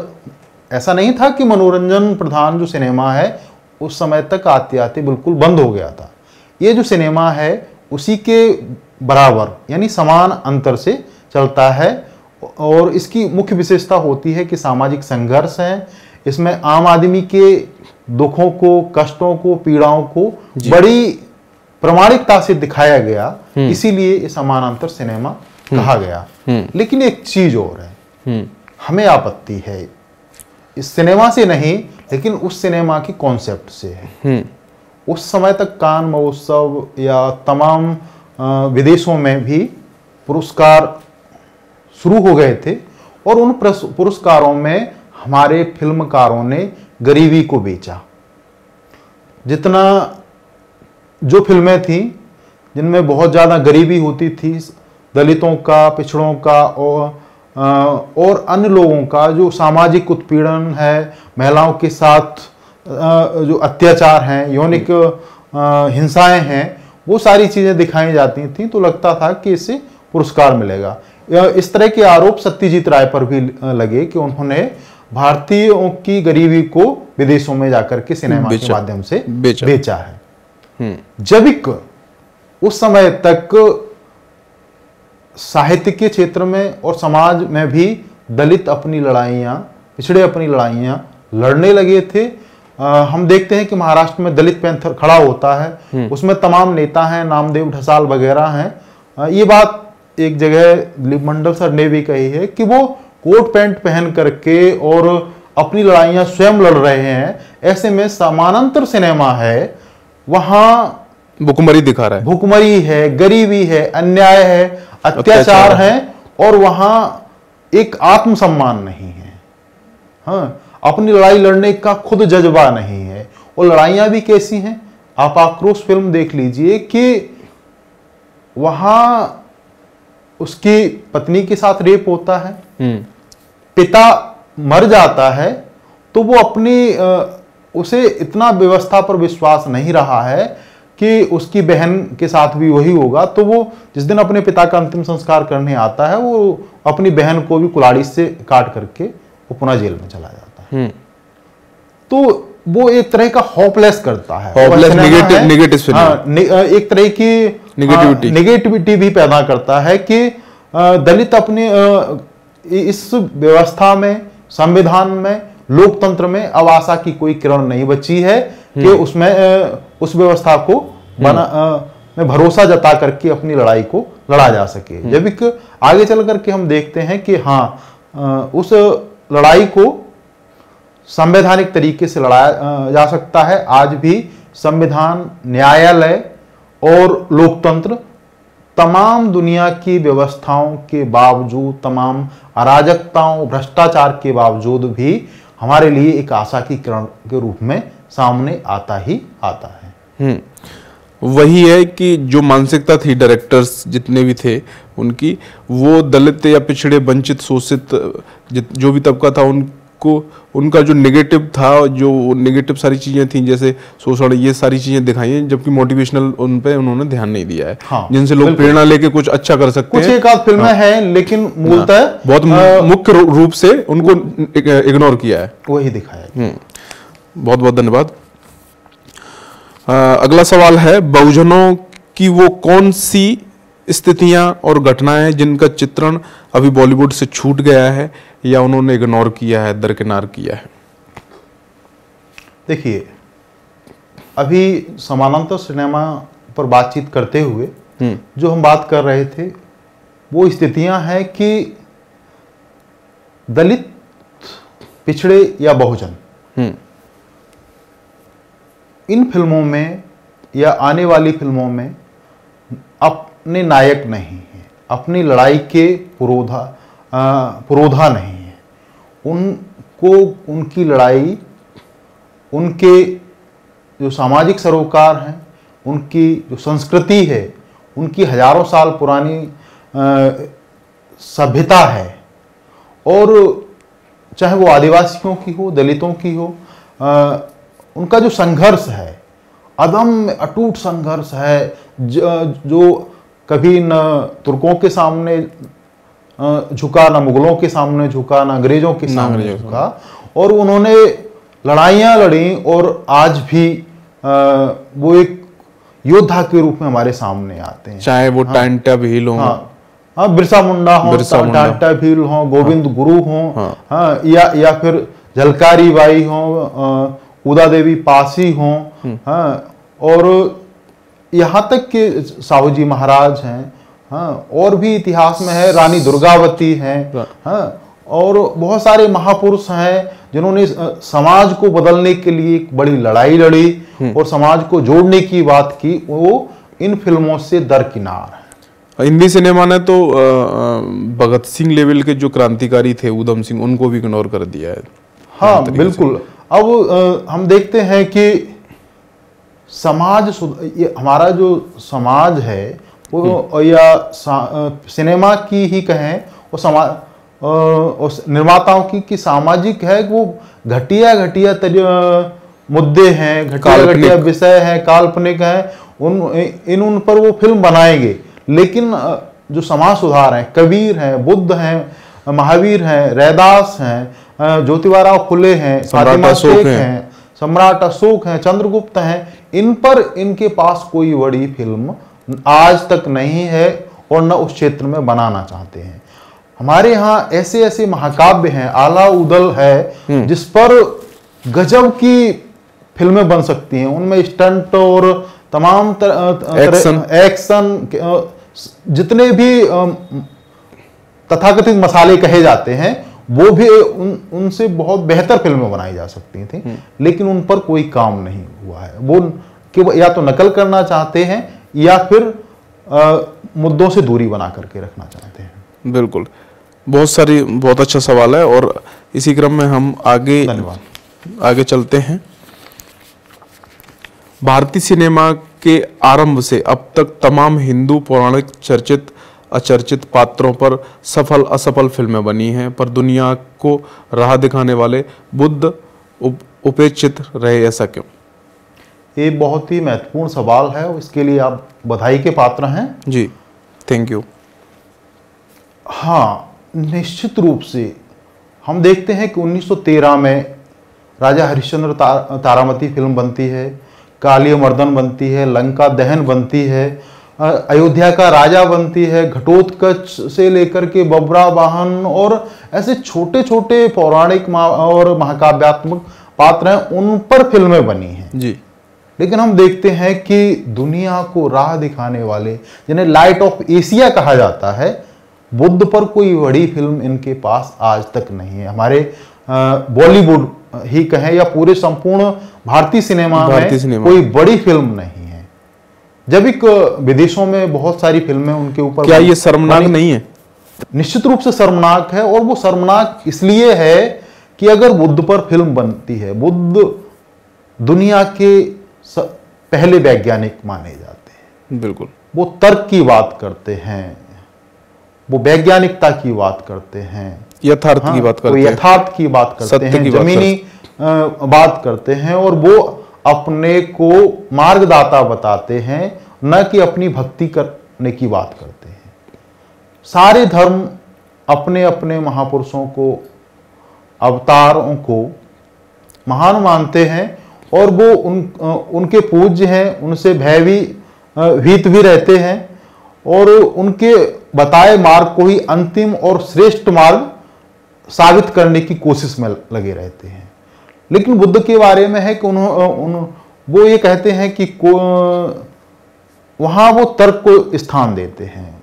ऐसा नहीं था कि मनोरंजन प्रधान जो सिनेमा है उस समय तक आते आते बिल्कुल बंद हो गया था। ये जो सिनेमा है उसी के बराबर यानी समान अंतर से चलता है, और इसकी मुख्य विशेषता होती है कि सामाजिक संघर्ष है, इसमें आम आदमी के दुखों को, कष्टों को, पीड़ाओं को बड़ी प्रामाणिकता से दिखाया गया, इसीलिए ये समानांतर सिनेमा कहा गया। लेकिन एक चीज और है, हमें आपत्ति है इस सिनेमा से नहीं, लेकिन उस सिनेमा की कॉन्सेप्ट से है। उस समय तक कान महोत्सव या तमाम विदेशों में भी पुरस्कार शुरू हो गए थे, और उन पुरस्कारों में हमारे फिल्मकारों ने गरीबी को बेचा। जितना जो फिल्में थी जिनमें बहुत ज़्यादा गरीबी होती थी, दलितों का, पिछड़ों का और अन्य लोगों का जो सामाजिक उत्पीड़न है, महिलाओं के साथ जो अत्याचार हैं, यौनिक हिंसाएं हैं, वो सारी चीज़ें दिखाई जाती थी। तो लगता था कि इससे पुरस्कार मिलेगा। इस तरह के आरोप सत्यजीत राय पर भी लगे कि उन्होंने भारतीयों की गरीबी को विदेशों में जाकर के सिनेमा के माध्यम से बेचा है। जबकि उस समय तक साहित्य के क्षेत्र में और समाज में भी दलित अपनी लड़ाइयाँ, पिछड़े अपनी लड़ाइयाँ लड़ने लगे थे। हम देखते हैं कि महाराष्ट्र में दलित पैंथर खड़ा होता है, उसमें तमाम नेता हैं, नामदेव ढसाल वगैरह हैं। ये बात एक जगह दिलीप मंडल सर ने भी कही है कि वो कोट पैंट पहन करके और अपनी लड़ाइयाँ स्वयं लड़ रहे हैं। ऐसे में समानांतर सिनेमा है, वहां भुखमरी दिखा रहा है, भुखमरी है, गरीबी है, अन्याय है, अत्याचार है, और वहां एक आत्मसम्मान नहीं है। हाँ, अपनी लड़ाई लड़ने का खुद जज्बा नहीं है। और लड़ाइयां भी कैसी हैं, आप आक्रोश फिल्म देख लीजिए कि वहां उसकी पत्नी के साथ रेप होता है, पिता मर जाता है, तो वो उसे इतना व्यवस्था पर विश्वास नहीं रहा है कि उसकी बहन के साथ भी वही होगा। तो वो जिस दिन अपने पिता का अंतिम संस्कार करने आता है, वो अपनी बहन को भी कुल्हाड़ी से काट करके वो पुनः जेल में चला जाता है। तो वो एक तरह का होपलेस करता है, एक तरह की निगेटिविटी भी पैदा करता है कि दलित अपने इस व्यवस्था में, संविधान में, लोकतंत्र में अब आशा की कोई किरण नहीं बची है कि उसमें उस व्यवस्था को में भरोसा जता करके अपनी लड़ाई को लड़ा जा सके। जबकि आगे चल करके हम देखते हैं कि हाँ, उस लड़ाई को संवैधानिक तरीके से लड़ाया जा सकता है। आज भी संविधान, न्यायालय और लोकतंत्र तमाम दुनिया की व्यवस्थाओं के बावजूद, तमाम अराजकताओं, भ्रष्टाचार के बावजूद भी हमारे लिए एक आशा की किरण के रूप में सामने आता ही आता है। वही है कि जो मानसिकता थी डायरेक्टर्स जितने भी थे उनकी, वो दलित या पिछड़े, वंचित, शोषित जो भी तबका था उनको, उनका जो नेगेटिव था, जो नेगेटिव सारी चीजें थी जैसे शोषण, ये सारी चीजें दिखाई हैं, जबकि मोटिवेशनल उन पे उन्होंने ध्यान नहीं दिया है। हाँ, जिनसे लोग प्रेरणा लेके कुछ अच्छा कर सकते हैं। कुछ एक आध फिल्में हैं, लेकिन मूलतः बहुत मुख्य रूप से उनको इग्नोर किया है, वही दिखाया। बहुत बहुत धन्यवाद। अगला सवाल है, बहुजनों की वो कौन सी स्थितियां और घटनाएं जिनका चित्रण अभी बॉलीवुड से छूट गया है या उन्होंने इग्नोर किया है, दरकिनार किया है? देखिए, अभी समानांतर सिनेमा पर बातचीत करते हुए जो हम बात कर रहे थे, वो स्थितियां हैं कि दलित, पिछड़े या बहुजन इन फिल्मों में या आने वाली फिल्मों में अपने नायक नहीं है, अपनी लड़ाई के पुरोधा नहीं है। उनको उनकी लड़ाई, उनके जो सामाजिक सरोकार हैं, उनकी जो संस्कृति है, उनकी हजारों साल पुरानी सभ्यता है, और चाहे वो आदिवासियों की हो, दलितों की हो, उनका जो संघर्ष है, अदम्य अटूट संघर्ष है, जो कभी न तुर्कों के सामने झुका, न मुगलों के सामने झुका, न अंग्रेजों के सामने झुका, और उन्होंने लड़ाइयाँ लड़ी, और आज भी वो एक योद्धा के रूप में हमारे सामने आते हैं। चाहे वो टांटा भील हो, हाँ, बिरसा मुंडा हो, टांटा भील हो, गोविंद गुरु हो, हाँ, या फिर झलकारी बाई हो, उदा देवी पासी हो, हाँ, और यहाँ तक कि साहू जी महाराज हैं, हाँ, और भी इतिहास में है, रानी दुर्गावती हैं, हाँ, और बहुत सारे महापुरुष हैं जिन्होंने समाज को बदलने के लिए एक बड़ी लड़ाई लड़ी और समाज को जोड़ने की बात की। वो इन फिल्मों से दरकिनार है। हिंदी सिनेमा ने तो भगत सिंह लेवल के जो क्रांतिकारी थे, उधम सिंह, उनको भी इग्नोर कर दिया है। हाँ, बिल्कुल। अब हम देखते हैं कि समाज, हमारा जो समाज है वो, या सिनेमा की ही कहें, वो समाज निर्माताओं की सामाजिक है, वो घटिया मुद्दे हैं, घटिया विषय हैं, काल्पनिक हैं, उन पर वो फिल्म बनाएंगे। लेकिन जो समाज सुधार हैं, कबीर हैं, बुद्ध हैं, महावीर हैं, रैदास हैं, ज्योतिबाराव फुले हैं, फातिमा शेख हैं, सम्राट अशोक हैं, चंद्रगुप्त हैं, इन पर इनके पास कोई बड़ी फिल्म आज तक नहीं है और न उस क्षेत्र में बनाना चाहते हैं। हमारे यहाँ ऐसे ऐसे महाकाव्य हैं, आला उदल है, जिस पर गजब की फिल्में बन सकती हैं। उनमें स्टंट और तमाम एक्शन, जितने भी तथाकथित मसाले कहे जाते हैं, वो भी उनसे बहुत बेहतर फिल्में बनाई जा सकती थी, लेकिन उन पर कोई काम नहीं हुआ है। वो कि या तो नकल करना चाहते हैं या फिर मुद्दों से दूरी बना करके रखना चाहते हैं। बिल्कुल, बहुत अच्छा सवाल है, और इसी क्रम में हम आगे चलते हैं। भारतीय सिनेमा के आरंभ से अब तक तमाम हिंदू पौराणिक चर्चित अचर्चित पात्रों पर सफल असफल फिल्में बनी हैं, पर दुनिया को राह दिखाने वाले बुद्ध उपेक्षित रहे, ऐसा क्यों? ये बहुत ही महत्वपूर्ण सवाल है, इसके लिए आप बधाई के पात्र हैं। जी, थैंक यू। हाँ, निश्चित रूप से हम देखते हैं कि 1913 में राजा हरिश्चंद्र तारामती फिल्म बनती है, काली मर्दन बनती है, लंका दहन बनती है, अयोध्या का राजा बनती है, घटोत्कच से लेकर के बबरा वाहन, और ऐसे छोटे छोटे पौराणिक और महाकाव्यात्मक पात्र हैं, उन पर फिल्में बनी हैं। जी। लेकिन हम देखते हैं कि दुनिया को राह दिखाने वाले, जिन्हें लाइट ऑफ एशिया कहा जाता है, बुद्ध पर कोई बड़ी फिल्म इनके पास आज तक नहीं है। हमारे बॉलीवुड ही कहें या पूरे संपूर्ण भारतीय सिनेमा में कोई बड़ी फिल्म नहीं है। जब एक विदेशों में बहुत सारी फिल्में उनके ऊपर, क्या ये शर्मनाक नहीं है? निश्चित रूप से शर्मनाक है। और वो शर्मनाक इसलिए है कि अगर बुद्ध पर फिल्म बनती है, बुद्ध दुनिया के पहले वैज्ञानिक माने जाते हैं। बिल्कुल, वो तर्क की बात करते हैं, वो वैज्ञानिकता की बात करते हैं, यथार्थ की बात करते हैं, यथार्थ की बात करते हैं, जमीनी बात करते हैं, और वो अपने को मार्गदाता बताते हैं, न कि अपनी भक्ति करने की बात करते हैं। सारे धर्म अपने अपने महापुरुषों को, अवतारों को महान मानते हैं और वो उनके पूज्य हैं, उनसे भयभीत भी रहते हैं और उनके बताए मार्ग को ही अंतिम और श्रेष्ठ मार्ग साबित करने की कोशिश में लगे रहते हैं। लेकिन बुद्ध के बारे में है कि वो ये कहते हैं कि वहाँ वो तर्क को स्थान देते हैं,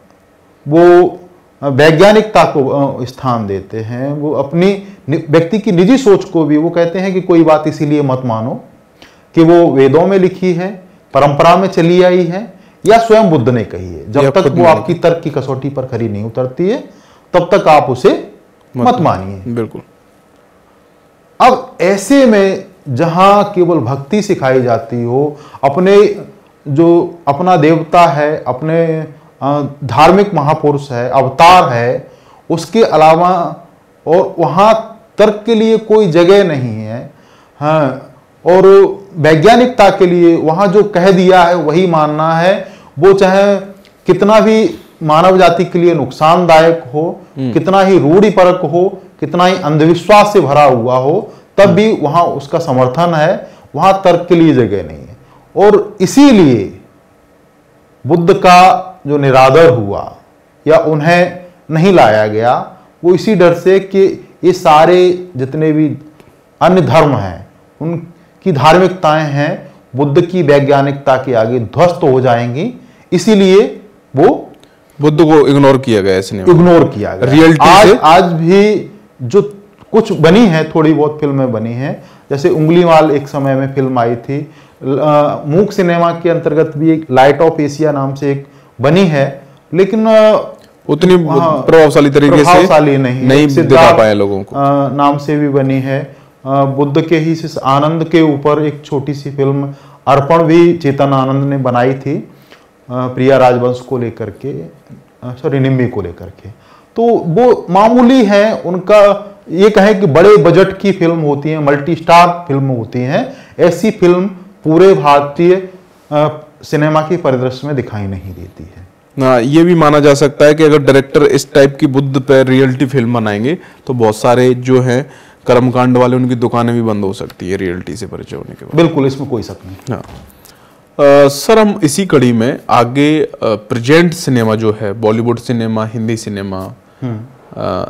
वो वैज्ञानिकता को स्थान देते हैं, वो अपनी व्यक्ति की निजी सोच को भी, वो कहते हैं कि कोई बात इसीलिए मत मानो कि वो वेदों में लिखी है, परंपरा में चली आई है या स्वयं बुद्ध ने कही है। जब तक वो आपकी तर्क की कसौटी पर खरी नहीं उतरती है तब तक आप उसे मत मानिए। बिल्कुल। अब ऐसे में जहां केवल भक्ति सिखाई जाती हो, अपने जो अपना देवता है, अपने धार्मिक महापुरुष है, अवतार है, उसके अलावा और वहां तर्क के लिए कोई जगह नहीं है। हाँ, और वैज्ञानिकता के लिए वहां जो कह दिया है वही मानना है, वो चाहे कितना भी मानव जाति के लिए नुकसानदायक हो, कितना ही रूढ़िपरक हो, कितना ही अंधविश्वास से भरा हुआ हो, तब भी वहां उसका समर्थन है, वहां तर्क के लिए जगह नहीं है। और इसीलिए बुद्ध का जो निरादर हुआ या उन्हें नहीं लाया गया, वो इसी डर से कि ये सारे जितने भी अन्य धर्म हैं, उनकी धार्मिकताएं हैं, बुद्ध की वैज्ञानिकता के आगे ध्वस्त हो जाएंगी, इसीलिए वो बुद्ध को इग्नोर किया गया, इग्नोर किया गया। रियलिटी आज भी जो कुछ बनी है, थोड़ी बहुत फिल्में बनी हैं, जैसे उंगलीमाल एक समय में फिल्म आई थी, मूक सिनेमा के अंतर्गत भी एक लाइट ऑफ एशिया नाम से एक बनी है, लेकिन उतनी प्रभावशाली तरीके से नहीं दिखा पाए लोगों को। नाम से भी बनी है। बुद्ध के ही आनंद के ऊपर एक छोटी सी फिल्म अर्पण भी चेतन आनंद ने बनाई थी, प्रिया राजवंश को लेकर के, सॉरी निम्बी को लेकर के। तो वो मामूली है, उनका ये कहें कि बड़े बजट की फिल्म होती है, मल्टी स्टार फिल्म होती हैं, ऐसी फिल्म पूरे भारतीय सिनेमा की परिदृश्य में दिखाई नहीं देती है। ना, ये भी माना जा सकता है कि अगर डायरेक्टर इस टाइप की बुद्ध पर रियलिटी फिल्म बनाएंगे तो बहुत सारे जो हैं कर्मकांड वाले, उनकी दुकानें भी बंद हो सकती है रियलिटी से परिचय होने के बाद। बिल्कुल, इसमें कोई शक नहीं। हाँ। सर, हम इसी कड़ी में आगे प्रेजेंट सिनेमा जो है, बॉलीवुड सिनेमा, हिंदी सिनेमा,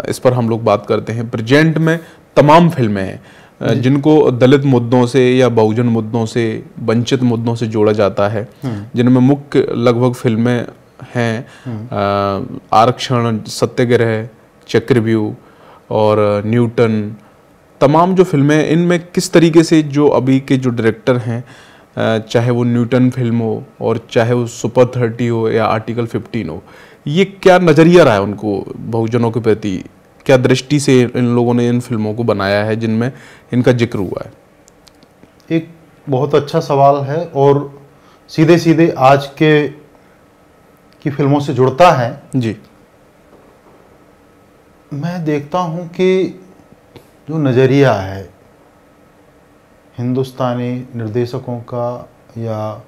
इस पर हम लोग बात करते हैं। प्रेजेंट में तमाम फिल्में हैं जिनको दलित मुद्दों से या बहुजन मुद्दों से, वंचित मुद्दों से जोड़ा जाता है, जिनमें मुख्य लगभग फिल्में हैं आरक्षण, सत्याग्रह, चक्रव्यूह और न्यूटन। तमाम जो फिल्में, इनमें किस तरीके से जो अभी के जो डायरेक्टर हैं, चाहे वो न्यूटन फिल्म हो और चाहे वो सुपर 30 हो या आर्टिकल 15 हो, ये क्या नजरिया रहा है उनको बहुजनों के प्रति, क्या दृष्टि से इन लोगों ने इन फिल्मों को बनाया है जिनमें इनका जिक्र हुआ है? एक बहुत अच्छा सवाल है और सीधे सीधे आज की फिल्मों से जुड़ता है। जी। मैं देखता हूं कि जो नज़रिया है हिंदुस्तानी निर्देशकों का या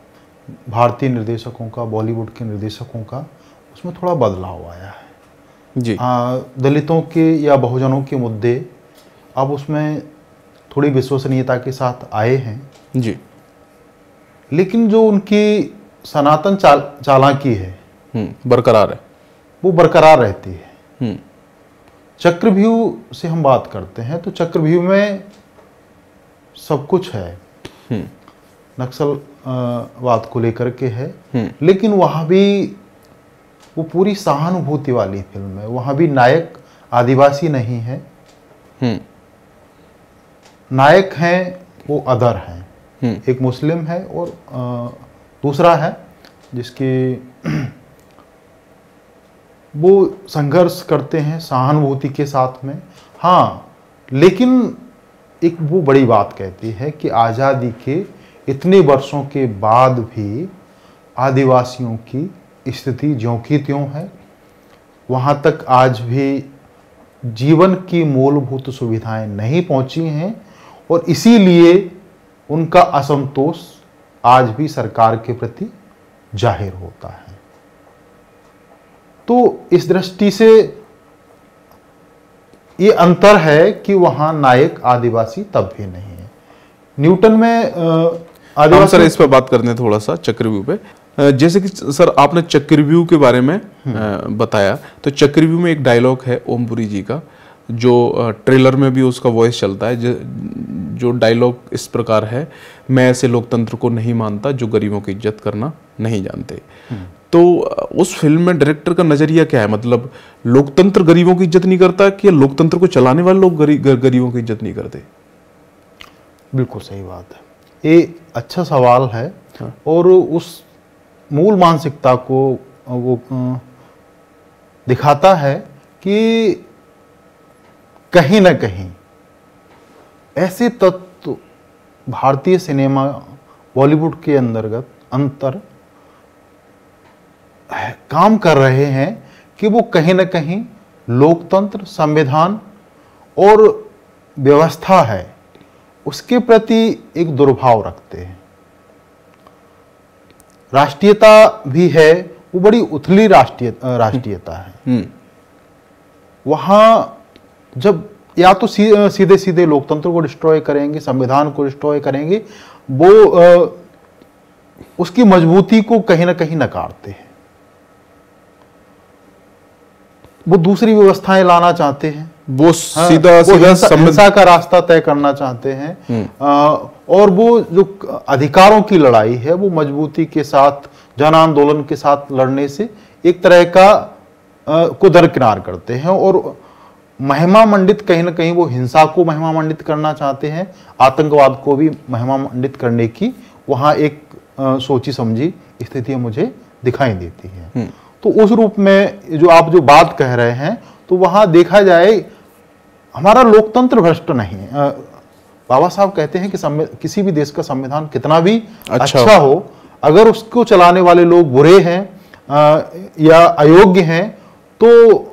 भारतीय निर्देशकों का, बॉलीवुड के निर्देशकों का, उसमें थोड़ा बदलाव आया है। जी। दलितों के या बहुजनों के मुद्दे अब उसमें थोड़ी विश्वसनीयता के साथ आए हैं। जी। लेकिन जो उनकी सनातन चालाकी है बरकरार है, वो बरकरार रहती है। चक्रव्यूह से हम बात करते हैं तो चक्रव्यूह में सब कुछ है। नक्सल वाद को लेकर के है, लेकिन वहाँ भी वो पूरी सहानुभूति वाली फिल्म है। वहाँ भी नायक आदिवासी नहीं है, नायक हैं वो अदर हैं। एक मुस्लिम है और दूसरा है जिसकी वो संघर्ष करते हैं सहानुभूति के साथ में। हाँ, लेकिन एक वो बड़ी बात कहती है कि आज़ादी के इतने वर्षों के बाद भी आदिवासियों की स्थिति ज्यों की त्यों है। वहाँ तक आज भी जीवन की मूलभूत सुविधाएं नहीं पहुँची हैं और इसीलिए उनका असंतोष आज भी सरकार के प्रति जाहिर होता है। तो इस दृष्टि से ये अंतर है कि वहाँ नायक आदिवासी तब भी नहीं है। न्यूटन में आदिवासी सर इस पर बात करने थोड़ा सा चक्रव्यूह पे। जैसे कि सर आपने चक्रव्यूह के बारे में बताया, तो चक्रव्यूह में एक डायलॉग है ओमपुरी जी का, जो ट्रेलर में भी उसका वॉइस चलता है, जो डायलॉग इस प्रकार है, मैं ऐसे लोकतंत्र को नहीं मानता जो गरीबों की इज्जत करना नहीं जानते। तो उस फिल्म में डायरेक्टर का नजरिया क्या है? मतलब लोकतंत्र गरीबों की इज्जत नहीं करता कि लोकतंत्र को चलाने वाले लोग गरीबों की इज्जत नहीं करते? बिल्कुल सही बात है, ये अच्छा सवाल है। हाँ। और उस मूल मानसिकता को वो दिखाता है कि कहीं ना कहीं ऐसे तत्व भारतीय सिनेमा बॉलीवुड के अंतर काम कर रहे हैं कि वो कहीं ना कहीं लोकतंत्र, संविधान और व्यवस्था है उसके प्रति एक दुर्भाव रखते हैं। राष्ट्रीयता भी है, वो बड़ी उथली राष्ट्रीयता है। वहाँ जब या तो सीधे सीधे लोकतंत्र को डिस्ट्रॉय करेंगे, संविधान को डिस्ट्रॉय करेंगे, वो उसकी मजबूती को कहीं ना कहीं नकारते हैं। वो दूसरी व्यवस्थाएं लाना चाहते हैं, वो सीधा हिंसा का रास्ता तय करना चाहते हैं। और वो जो अधिकारों की लड़ाई है वो मजबूती के साथ, जन आंदोलन के साथ लड़ने से एक तरह का को दरकिनार करते हैं। और महिमा मंडित, कहीं ना कहीं वो हिंसा को महिमा मंडित करना चाहते हैं, आतंकवाद को भी महिमा मंडित करने की वहाँ एक सोची समझी स्थिति मुझे दिखाई देती है। तो उस रूप में जो आप जो बात कह रहे हैं, तो वहाँ देखा जाए हमारा लोकतंत्र भ्रष्ट नहीं है। बाबा साहब कहते हैं कि किसी भी देश का संविधान कितना भी अच्छा हो, अगर उसको चलाने वाले लोग बुरे हैं या अयोग्य हैं, तो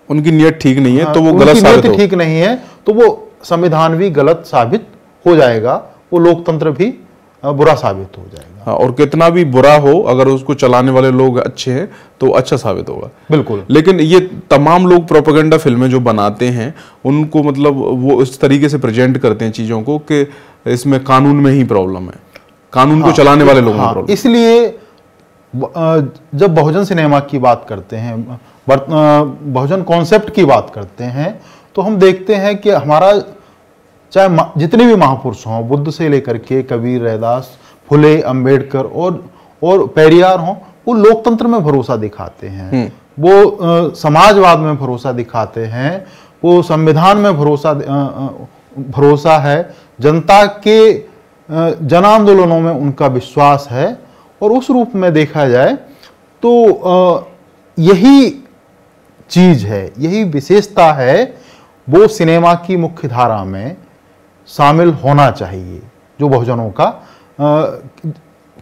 उनकी नीयत ठीक नहीं है, तो वो गलत साबित हो, ठीक नहीं है तो वो संविधान भी गलत साबित हो जाएगा, वो लोकतंत्र भी बुरा साबित हो जाएगा। हाँ, और कितना भी बुरा हो, अगर उसको चलाने वाले लोग अच्छे हैं तो अच्छा साबित होगा। बिल्कुल। लेकिन ये तमाम लोग प्रोपेगेंडा फिल्में जो बनाते हैं, उनको मतलब वो इस तरीके से प्रेजेंट करते हैं चीजों को कि इसमें कानून में ही प्रॉब्लम है, कानून को चलाने वाले लोगों में प्रॉब्लम। इसलिए जब बहुजन सिनेमा की बात करते हैं, बहुजन कॉन्सेप्ट की बात करते हैं, तो हम देखते हैं कि हमारा चाहे जितने भी महापुरुष हों, बुद्ध से लेकर के कबीर, रैदास, फुले, अंबेडकर और पेरियार हों, वो लोकतंत्र में भरोसा दिखाते हैं, वो समाजवाद में भरोसा दिखाते हैं, वो संविधान में भरोसा है, जनता के जन आंदोलनों में उनका विश्वास है। और उस रूप में देखा जाए तो यही चीज है, यही विशेषता है, वो सिनेमा की मुख्य धारा में शामिल होना चाहिए, जो बहुजनों का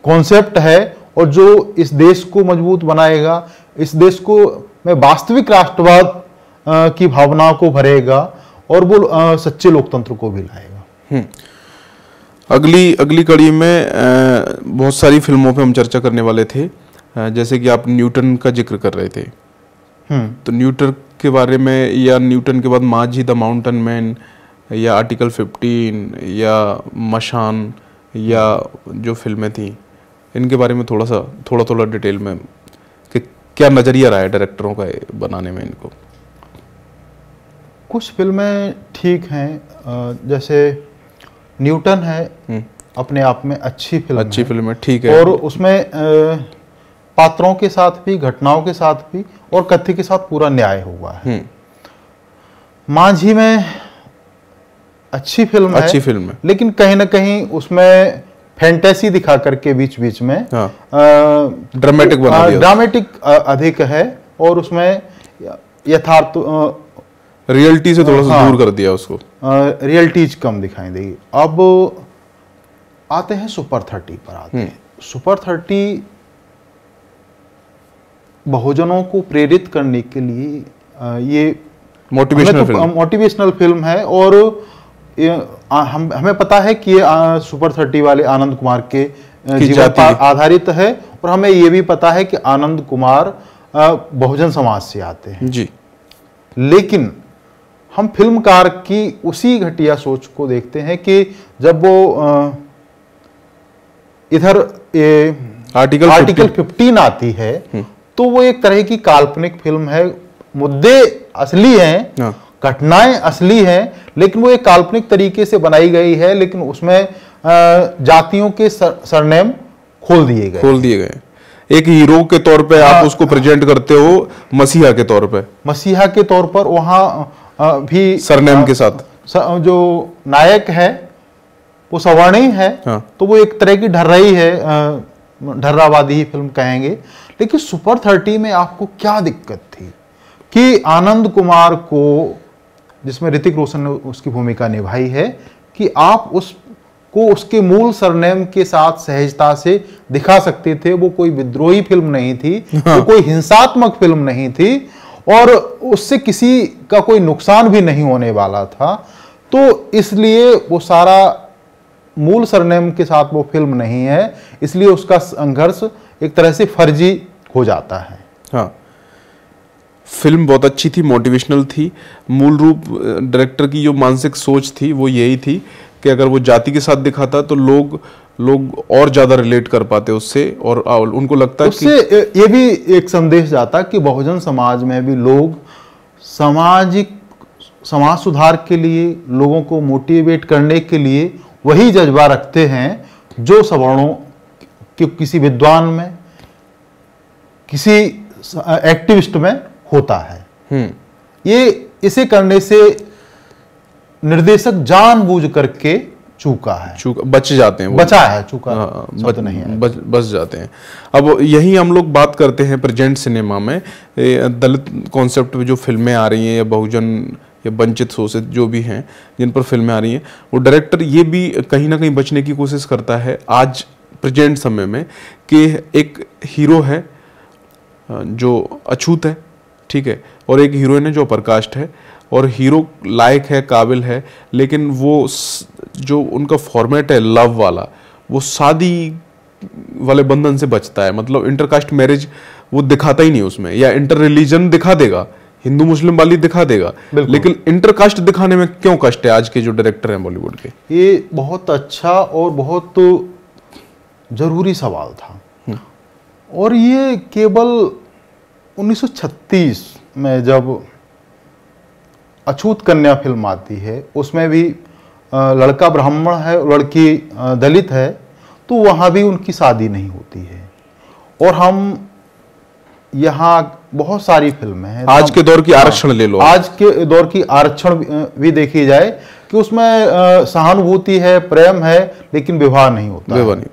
कॉन्सेप्ट है और जो इस देश को मजबूत बनाएगा, इस देश को में वास्तविक राष्ट्रवाद की भावना को भरेगा और वो सच्चे लोकतंत्र को भी लाएगा। अगली कड़ी में बहुत सारी फिल्मों पे हम चर्चा करने वाले थे, जैसे कि आप न्यूटन का जिक्र कर रहे थे। तो न्यूटन के बारे में, या न्यूटन के बाद माझी द माउंटेन मैन, या आर्टिकल 15, या मशान, या जो फिल्में थी, इनके बारे में थोड़ा डिटेल में कि क्या नजरिया रहा है डायरेक्टरों का बनाने में इनको? कुछ फिल्में ठीक हैं, जैसे न्यूटन है, अपने आप में अच्छी फिल्म है, ठीक है। और उसमें पात्रों के साथ भी, घटनाओं के साथ भी और कथ्य के साथ पूरा न्याय हुआ है। मांझी में अच्छी फिल्म है, लेकिन कहीं ना कहीं उसमें फैंटेसी दिखा करके बीच बीच में ड्रामेटिक अधिक है और उसमें यथार्थ रियलिटी से थोड़ा सा दूर कर दिया उसको, रियलिटीज कम दिखाई देगी। अब आते हैं सुपर 30 पर आते हैं। सुपर 30 बहुजनों को प्रेरित करने के लिए ये मोटिवेशनल फिल्म है और हमें पता है कि ये सुपर 30 वाले आनंद कुमार के जीवन पर आधारित है और हमें ये भी पता है कि आनंद कुमार बहुजन समाज से आते हैं जी। लेकिन हम फिल्मकार की उसी घटिया सोच को देखते हैं कि जब वो इधर आर्टिकल 15 आती है तो वो एक तरह की काल्पनिक फिल्म है। मुद्दे असली हैं, घटनाएं असली हैं, लेकिन वो एक काल्पनिक तरीके से बनाई गई है। लेकिन उसमें जातियों के सरनेम खोल दिए गए। एक हीरो के तौर पे आप उसको प्रेजेंट करते हो, मसीहा के तौर पर वहां भी सरनेम के साथ जो नायक है वो सवर्णी है। तो वो एक तरह की ढर्रावादी ही फिल्म कहेंगे। लेकिन सुपर 30 में आपको क्या दिक्कत थी कि आनंद कुमार को, जिसमें ऋतिक रोशन ने उसकी भूमिका निभाई है, कि आप उसको उसके मूल सरनेम के साथ सहजता से दिखा सकते थे। वो कोई विद्रोही फिल्म नहीं थी, वो कोई हिंसात्मक फिल्म नहीं थी और उससे किसी का कोई नुकसान भी नहीं होने वाला था। तो इसलिए वो सारा मूल सरनेम के साथ वो फिल्म नहीं है, इसलिए उसका संघर्ष एक तरह से फर्जी हो जाता है। हाँ, फिल्म बहुत अच्छी थी, मोटिवेशनल थी। मूल रूप डायरेक्टर की जो मानसिक सोच थी वो यही थी कि अगर वो जाति के साथ दिखाता तो लोग और ज्यादा रिलेट कर पाते उससे और उनको लगता है उससे ये भी एक संदेश जाता कि बहुजन समाज में भी लोग समाज सुधार के लिए, लोगों को मोटिवेट करने के लिए वही जज्बा रखते हैं जो सवर्णों के किसी विद्वान में, किसी एक्टिविस्ट में होता है। ये इसे करने से निर्देशक जानबूझ करके बच जाते हैं, बचा है, बच जाते हैं। अब यही हम लोग बात करते हैं प्रेजेंट सिनेमा में दलित कॉन्सेप्ट पे जो फिल्में आ रही हैं या बहुजन या वंचित शोषित जो भी हैं जिन पर फिल्में आ रही हैं, वो डायरेक्टर ये भी कहीं ना कहीं बचने की कोशिश करता है आज प्रेजेंट समय में कि एक हीरो है जो अछूत है, ठीक है, और एक हीरोइन है जो अप्रकाष्ट है और हीरो लायक है, काबिल है, लेकिन वो जो उनका फॉर्मेट है लव वाला, वो शादी वाले बंधन से बचता है। मतलब इंटरकास्ट मैरिज वो दिखाता ही नहीं उसमें, या इंटर रिलीजन दिखा देगा, हिंदू मुस्लिम वाली दिखा देगा, लेकिन इंटरकास्ट दिखाने में क्यों कष्ट है आज के जो डायरेक्टर हैं बॉलीवुड के? ये बहुत अच्छा और बहुत जरूरी सवाल था और ये केवल 1936 में जब अछूत कन्या फिल्म आती है, उसमें भी लड़का ब्राह्मण है, लड़की दलित है, तो वहाँ भी उनकी शादी नहीं होती है। और हम यहाँ बहुत सारी फिल्में हैं, आज के दौर की आरक्षण ले लो, आज के दौर की आरक्षण भी देखी जाए कि उसमें सहानुभूति है, प्रेम है, लेकिन विवाह नहीं होता है।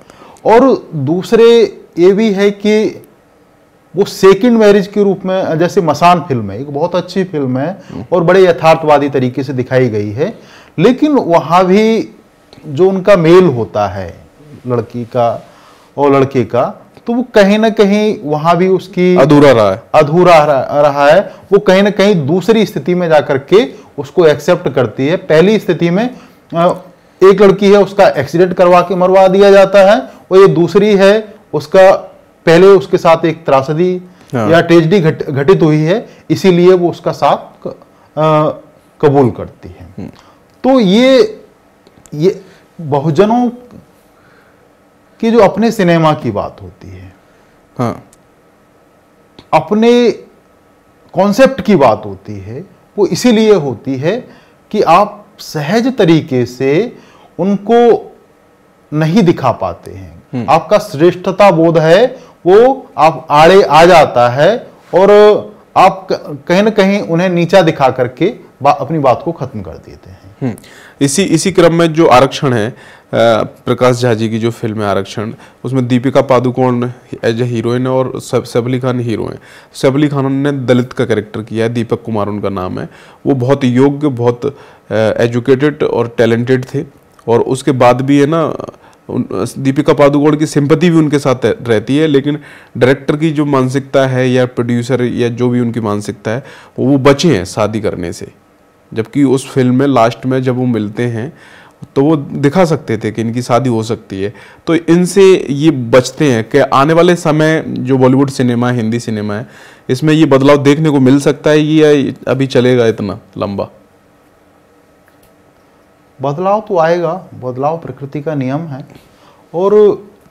और दूसरे ये भी है कि वो सेकंड मैरिज के रूप में, जैसे मसान फिल्म है, एक बहुत अच्छी फिल्म है और बड़े यथार्थवादी तरीके से दिखाई गई है, लेकिन वहाँ भी जो उनका मेल होता है लड़की का और लड़के का, तो वो कहीं ना कहीं वहाँ भी उसकी अधूरा रहा है। वो कहीं ना कहीं दूसरी स्थिति में जाकर के उसको एक्सेप्ट करती है। पहली स्थिति में एक लड़की है, उसका एक्सीडेंट करवा के मरवा दिया जाता है, और ये दूसरी है, उसका पहले उसके साथ एक त्रासदी या ट्रेजेडी घटित हुई है, इसीलिए वो उसका साथ कबूल करती है। तो ये बहुजनों की जो अपने सिनेमा की बात होती है, अपने कॉन्सेप्ट की बात होती है, वो इसीलिए होती है कि आप सहज तरीके से उनको नहीं दिखा पाते हैं। आपका श्रेष्ठता बोध है वो आप आड़े आ जाता है और आप कहीं ना कहीं उन्हें नीचा दिखा करके अपनी बात को खत्म कर देते हैं। इसी क्रम में जो आरक्षण है, प्रकाश झा जी की जो फिल्म है आरक्षण, उसमें Deepika Padukone as a heroine और सैफ अली खान हीरो हैं। सैफ अली खान ने दलित का कैरेक्टर किया है, दीपक कुमार उनका नाम है। वो बहुत योग्य, बहुत एजुकेटेड और टैलेंटेड थे, और उसके बाद भी है ना दीपिका पादुकोण की सिंपैथी भी उनके साथ रहती है, लेकिन डायरेक्टर की जो मानसिकता है या प्रोड्यूसर या जो भी उनकी मानसिकता है वो बचे हैं शादी करने से। जबकि उस फिल्म में लास्ट में जब वो मिलते हैं तो वो दिखा सकते थे कि इनकी शादी हो सकती है। तो इनसे ये बचते हैं कि आने वाले समय जो बॉलीवुड सिनेमा है, हिंदी सिनेमा है, इसमें ये बदलाव देखने को मिल सकता है या अभी चलेगा इतना लंबा? बदलाव तो आएगा, बदलाव प्रकृति का नियम है। और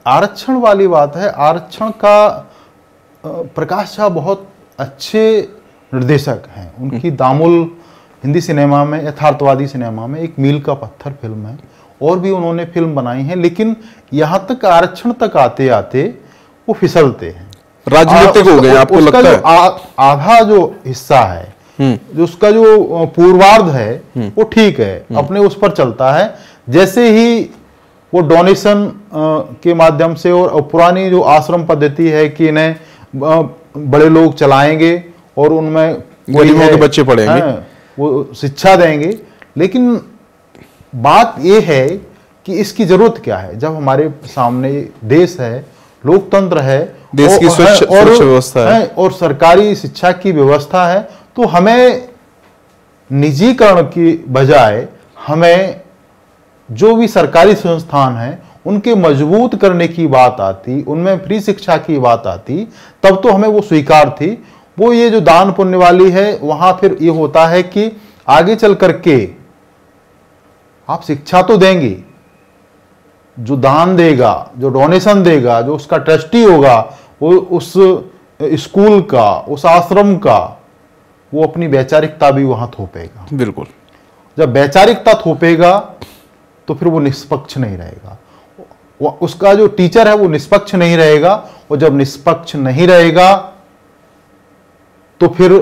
आरक्षण वाली बात है, आरक्षण का प्रकाश झा बहुत अच्छे निर्देशक हैं। उनकी दामुल हिंदी सिनेमा में, यथार्थवादी सिनेमा में एक मील का पत्थर फिल्म है, और भी उन्होंने फिल्म बनाई है, लेकिन यहाँ तक आरक्षण तक आते आते वो फिसलते हैं, राजनीतिक हो गए। आपको लगता है आधा जो हिस्सा है, जो उसका जो पूर्वार्ध है वो ठीक है, अपने उस पर चलता है। जैसे ही वो डोनेशन के माध्यम से और पुरानी जो आश्रम पद्धति है कि इन्हें बड़े लोग चलाएंगे और उनमें गरीबों के बच्चे पढ़ेंगे, वो शिक्षा देंगे, लेकिन बात ये है कि इसकी जरूरत क्या है जब हमारे सामने देश है, लोकतंत्र है, देश की स्वच्छ व्यवस्था है और सरकारी शिक्षा की व्यवस्था है। तो हमें निजीकरण की बजाय हमें जो भी सरकारी संस्थान हैं उनके मजबूत करने की बात आती, उनमें फ्री शिक्षा की बात आती, तब तो हमें वो स्वीकार थी। वो ये जो दान पुण्य वाली है, वहां फिर ये होता है कि आगे चल करके आप शिक्षा तो देंगे, जो दान देगा, जो डोनेशन देगा, जो उसका ट्रस्टी होगा, वो उस स्कूल का, उस आश्रम का, वो अपनी वैचारिकता भी वहां थोपेगा। बिल्कुल। जब वैचारिकता थोपेगा तो फिर वो निष्पक्ष नहीं रहेगा, उसका जो टीचर है वो निष्पक्ष नहीं रहेगा, और जब निष्पक्ष नहीं रहेगा तो फिर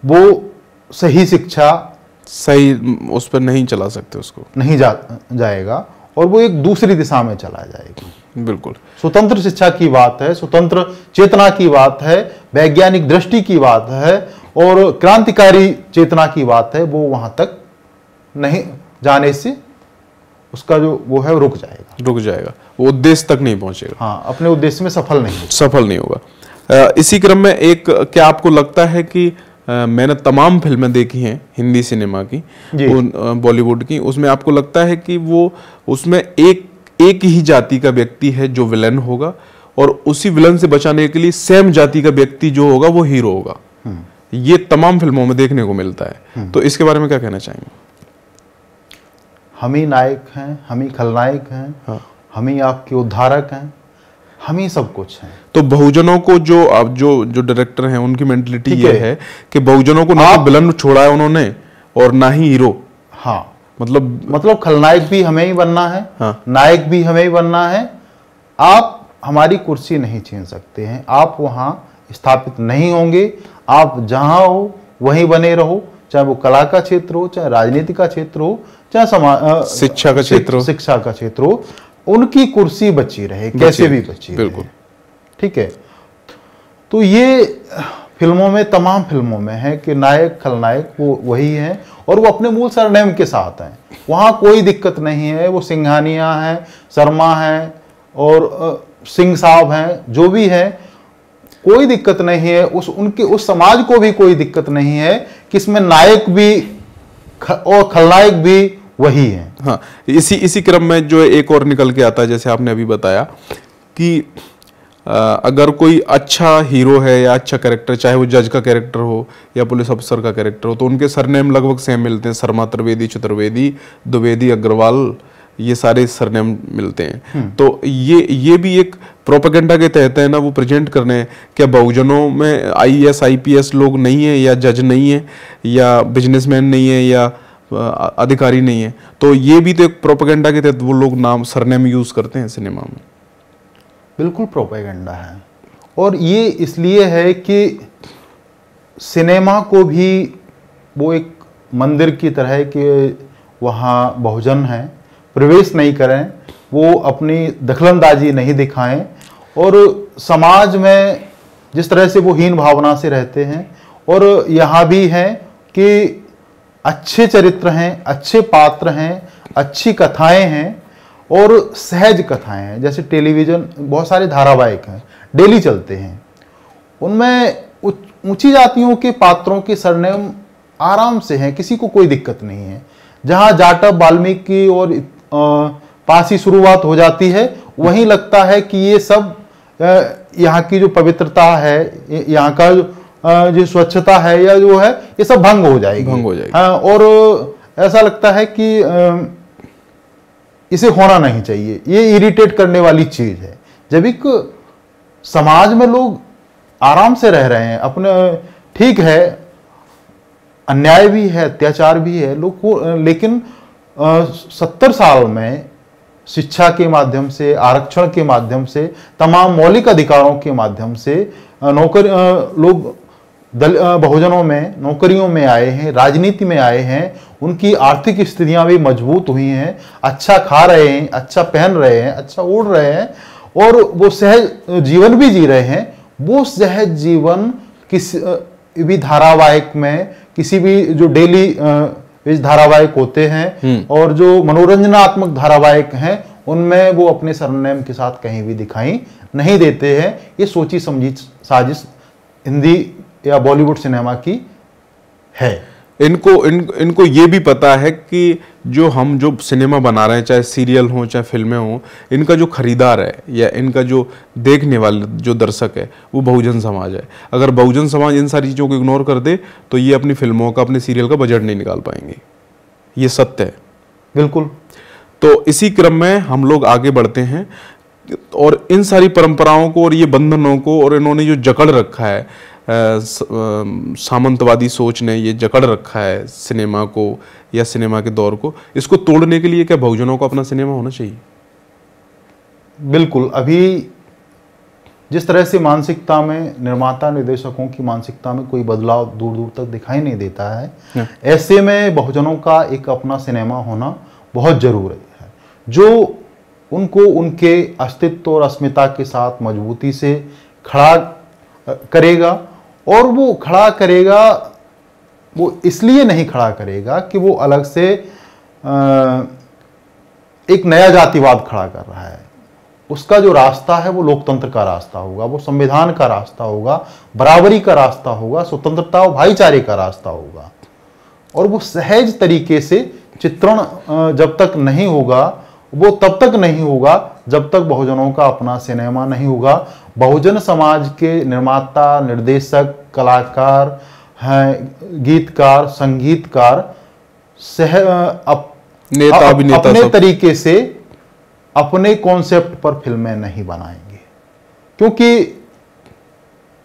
वो सही शिक्षा, सही उस पर नहीं चला सकते, उसको नहीं जाएगा, और वो एक दूसरी दिशा में चला जाएगा। बिल्कुल। स्वतंत्र शिक्षा की बात है, स्वतंत्र चेतना की बात है, वैज्ञानिक दृष्टि की बात है, और क्रांतिकारी चेतना की बात है, वो वहां तक नहीं जाने से उसका जो वो है रुक जाएगा, वो उद्देश्य तक नहीं पहुंचेगा। हाँ, अपने उद्देश्य में सफल नहीं होगा। इसी क्रम में एक, क्या आपको लगता है कि मैंने तमाम फिल्में देखी हैं हिंदी सिनेमा की, बॉलीवुड की, उसमें आपको लगता है कि वो उसमें एक ही जाति का व्यक्ति है जो विलन होगा, और उसी विलन से बचाने के लिए सेम जाति का व्यक्ति जो होगा वो हीरो होगा? ये तमाम फिल्मों में देखने को मिलता है, तो इसके बारे में क्या कहना चाहेंगे? हम ही नायक हैं, हम ही खलनायक हैं, हाँ। हम ही आपके उद्धारक हैं, हम ही सब कुछ हैं। तो बहुजनों को जो अब जो डायरेक्टर हैं उनकी मेंटलिटी ये है कि बहुजनों को ना तो विलन छोड़ा है उन्होंने और ना ही हीरो। हाँ, मतलब खलनायक भी हमें ही बनना है, हाँ। नायक भी हमें ही बनना है। आप हमारी कुर्सी नहीं छीन सकते हैं, आप वहां स्थापित नहीं होंगे, आप जहां हो वहीं बने रहो, चाहे वो कला का क्षेत्र हो, चाहे राजनीति का क्षेत्र हो, चाहे शिक्षा का क्षेत्र हो, उनकी कुर्सी बची रहे, कैसे भी बची रहे। बिल्कुल ठीक है। तो ये फिल्मों में, तमाम फिल्मों में है कि नायक खलनायक वो वही है, और वो अपने मूल सरनेम के साथ हैं, वहां कोई दिक्कत नहीं है। वो सिंघानिया है, शर्मा है, और सिंह साहब हैं, जो भी है, कोई दिक्कत नहीं है। उस समाज को भी कोई दिक्कत नहीं है कि इसमें नायक भी और खलनायक भी वही है। हाँ, इसी क्रम में जो एक और निकल के आता है, जैसे आपने अभी बताया कि अगर कोई अच्छा हीरो है या अच्छा कैरेक्टर, चाहे वो जज का कैरेक्टर हो या पुलिस अफसर का कैरेक्टर हो, तो उनके सरनेम लगभग सेम मिलते हैं। शर्मा त्रिवेदी, चतुर्वेदी, द्विवेदी, अग्रवाल, ये सारे सरनेम मिलते हैं। तो ये भी एक प्रोपेगेंडा के तहत है ना, वो प्रेजेंट करने हैं क्या बहुजनों में IAS IPS लोग नहीं है, या जज नहीं है, या बिजनेसमैन नहीं है, या अधिकारी नहीं है। तो ये भी तो एक प्रोपेगेंडा के तहत वो लोग नाम सरनेम यूज करते हैं सिनेमा में। बिल्कुल प्रोपेगेंडा है, और ये इसलिए है कि सिनेमा को भी वो एक मंदिर की तरह कि वहाँ बहुजन हैं, प्रवेश नहीं करें, वो अपनी दखलंदाजी नहीं दिखाएं, और समाज में जिस तरह से वो हीन भावना से रहते हैं, और यहाँ भी हैं कि अच्छे चरित्र हैं, अच्छे पात्र हैं, अच्छी कथाएं हैं और सहज कथाएं हैं। जैसे टेलीविज़न बहुत सारे धारावाहिक हैं, डेली चलते हैं, उनमें ऊंची जातियों के पात्रों के सरनेम आराम से हैं, किसी को कोई दिक्कत नहीं है। जहाँ जाटव वाल्मीकि और पास ही शुरुआत हो जाती है, वहीं लगता है कि ये सब यहाँ की जो पवित्रता है, यहाँ का जो स्वच्छता है या जो है, ये सब भंग हो जाएगी। हाँ, और ऐसा लगता है कि इसे होना नहीं चाहिए, ये इरिटेट करने वाली चीज है। जब एक समाज में लोग आराम से रह रहे हैं अपने, ठीक है अन्याय भी है, अत्याचार भी है लोग को, लेकिन 70 साल में शिक्षा के माध्यम से, आरक्षण के माध्यम से, तमाम मौलिक अधिकारों के माध्यम से लोग बहुजनों में नौकरियों में आए हैं, राजनीति में आए हैं, उनकी आर्थिक स्थितियां भी मजबूत हुई हैं, अच्छा खा रहे हैं, अच्छा पहन रहे हैं, अच्छा उड़ रहे हैं, और वो सहज जीवन भी जी रहे हैं। वो सहज जीवन किसी भी धारावाहिक में, किसी भी जो डेली धारावाहिक होते हैं और जो मनोरंजनात्मक धारावाहिक हैं, उनमें वो अपने सरनेम के साथ कहीं भी दिखाई नहीं देते हैं। ये सोची समझी साजिश हिंदी या बॉलीवुड सिनेमा की है। इनको ये भी पता है कि जो सिनेमा बना रहे हैं, चाहे सीरियल हो चाहे फिल्में हो, इनका जो खरीदार है या इनका जो देखने वाले जो दर्शक है वो बहुजन समाज है। अगर बहुजन समाज इन सारी चीज़ों को इग्नोर कर दे तो ये अपनी फिल्मों का, अपने सीरियल का बजट नहीं निकाल पाएंगे। ये सत्य है। बिल्कुल। तो इसी क्रम में हम लोग आगे बढ़ते हैं और इन सारी परंपराओं को और ये बंधनों को, और इन्होंने जो जकड़ रखा है, सामंतवादी सोच ने ये जकड़ रखा है सिनेमा को या सिनेमा के दौर को, इसको तोड़ने के लिए क्या बहुजनों को अपना सिनेमा होना चाहिए? बिल्कुल। अभी जिस तरह से मानसिकता में, निर्माता निर्देशकों की मानसिकता में कोई बदलाव दूर दूर तक दिखाई नहीं देता है, ऐसे में बहुजनों का एक अपना सिनेमा होना बहुत जरूरी है, जो उनको उनके अस्तित्व और अस्मिता के साथ मजबूती से खड़ा करेगा। और वो खड़ा करेगा, वो इसलिए नहीं खड़ा करेगा कि वो अलग से एक नया जातिवाद खड़ा कर रहा है। उसका जो रास्ता है वो लोकतंत्र का रास्ता होगा, वो संविधान का रास्ता होगा, बराबरी का रास्ता होगा, स्वतंत्रता और भाईचारे का रास्ता होगा। और वो सहज तरीके से चित्रण जब तक नहीं होगा, वो तब तक नहीं होगा जब तक बहुजनों का अपना सिनेमा नहीं होगा। बहुजन समाज के निर्माता, निर्देशक, कलाकार हैं, गीतकार, संगीतकार, नेता अभिनेता अपने तरीके से अपने कॉन्सेप्ट पर फिल्में नहीं बनाएंगे। क्योंकि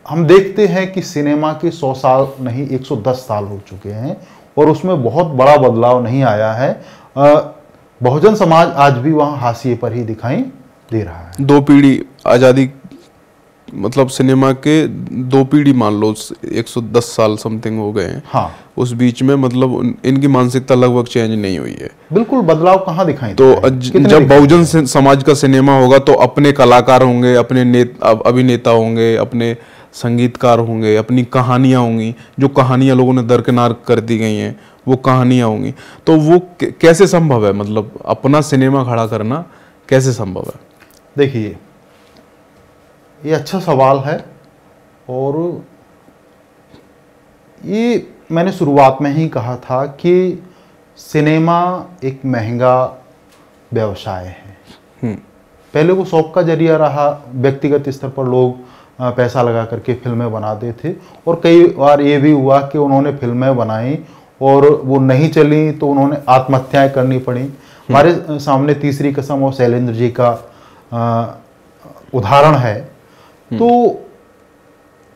हम देखते हैं कि सिनेमा के 100 साल नहीं 110 साल हो चुके हैं और उसमें बहुत बड़ा बदलाव नहीं आया है। बहुजन समाज आज भी वहां हाशिए पर ही दिखाई दे रहा है। 2 पीढ़ी आज़ादी, मतलब सिनेमा के 2 पीढ़ी मान लो 110 साल समथिंग हो गए हैं। हाँ, उस बीच में मतलब इनकी मानसिकता लगभग चेंज नहीं हुई है। बिल्कुल बदलाव कहाँ दिखाई तो जब बहुजन समाज का सिनेमा होगा तो अपने कलाकार होंगे, अपने अभिनेता होंगे, अपने संगीतकार होंगे, अपनी कहानियां होंगी, जो कहानियां लोगों ने दरकिनार कर दी गई हैं वो कहानियां होंगी। तो वो कैसे संभव है, मतलब अपना सिनेमा खड़ा करना कैसे संभव है? देखिए, ये अच्छा सवाल है और ये मैंने शुरुआत में ही कहा था कि सिनेमा एक महंगा व्यवसाय है। पहले वो शौक का जरिया रहा, व्यक्तिगत स्तर पर लोग पैसा लगा करके फिल्में बनाते थे और कई बार ये भी हुआ कि उन्होंने फिल्में बनाई और वो नहीं चली तो उन्होंने आत्महत्याएं करनी पड़ी। हमारे सामने तीसरी कसम और शैलेंद्र जी का उदाहरण है। तो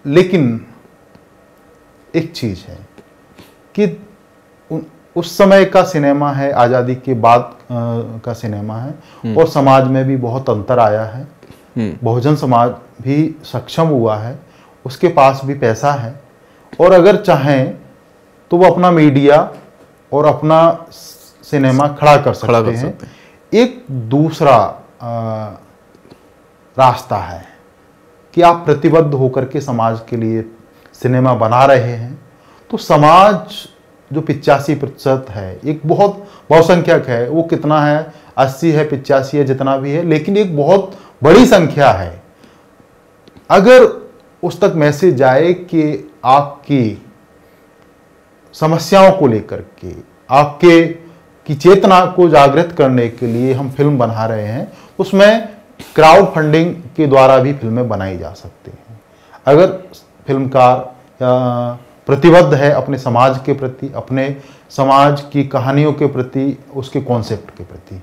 लेकिन एक चीज है कि उस समय का सिनेमा है, आज़ादी के बाद का सिनेमा है, और समाज में भी बहुत अंतर आया है। बहुजन समाज भी सक्षम हुआ है, उसके पास भी पैसा है, और अगर चाहें तो वो अपना मीडिया और अपना सिनेमा खड़ा कर सकते हैं। एक दूसरा रास्ता है कि आप प्रतिबद्ध होकर के समाज के लिए सिनेमा बना रहे हैं, तो समाज जो 85% है, एक बहुत बहुसंख्यक है, वो कितना है, 80 है, 85 है, जितना भी है, लेकिन एक बहुत बड़ी संख्या है। अगर उस तक मैसेज जाए कि आपकी समस्याओं को लेकर के, आपके की चेतना को जागृत करने के लिए हम फिल्म बना रहे हैं, उसमें क्राउड फंडिंग के द्वारा भी फिल्में बनाई जा सकती हैं। अगर फिल्मकार प्रतिबद्ध है अपने समाज के प्रति, अपने समाज की कहानियों के प्रति, उसके कॉन्सेप्ट के प्रति।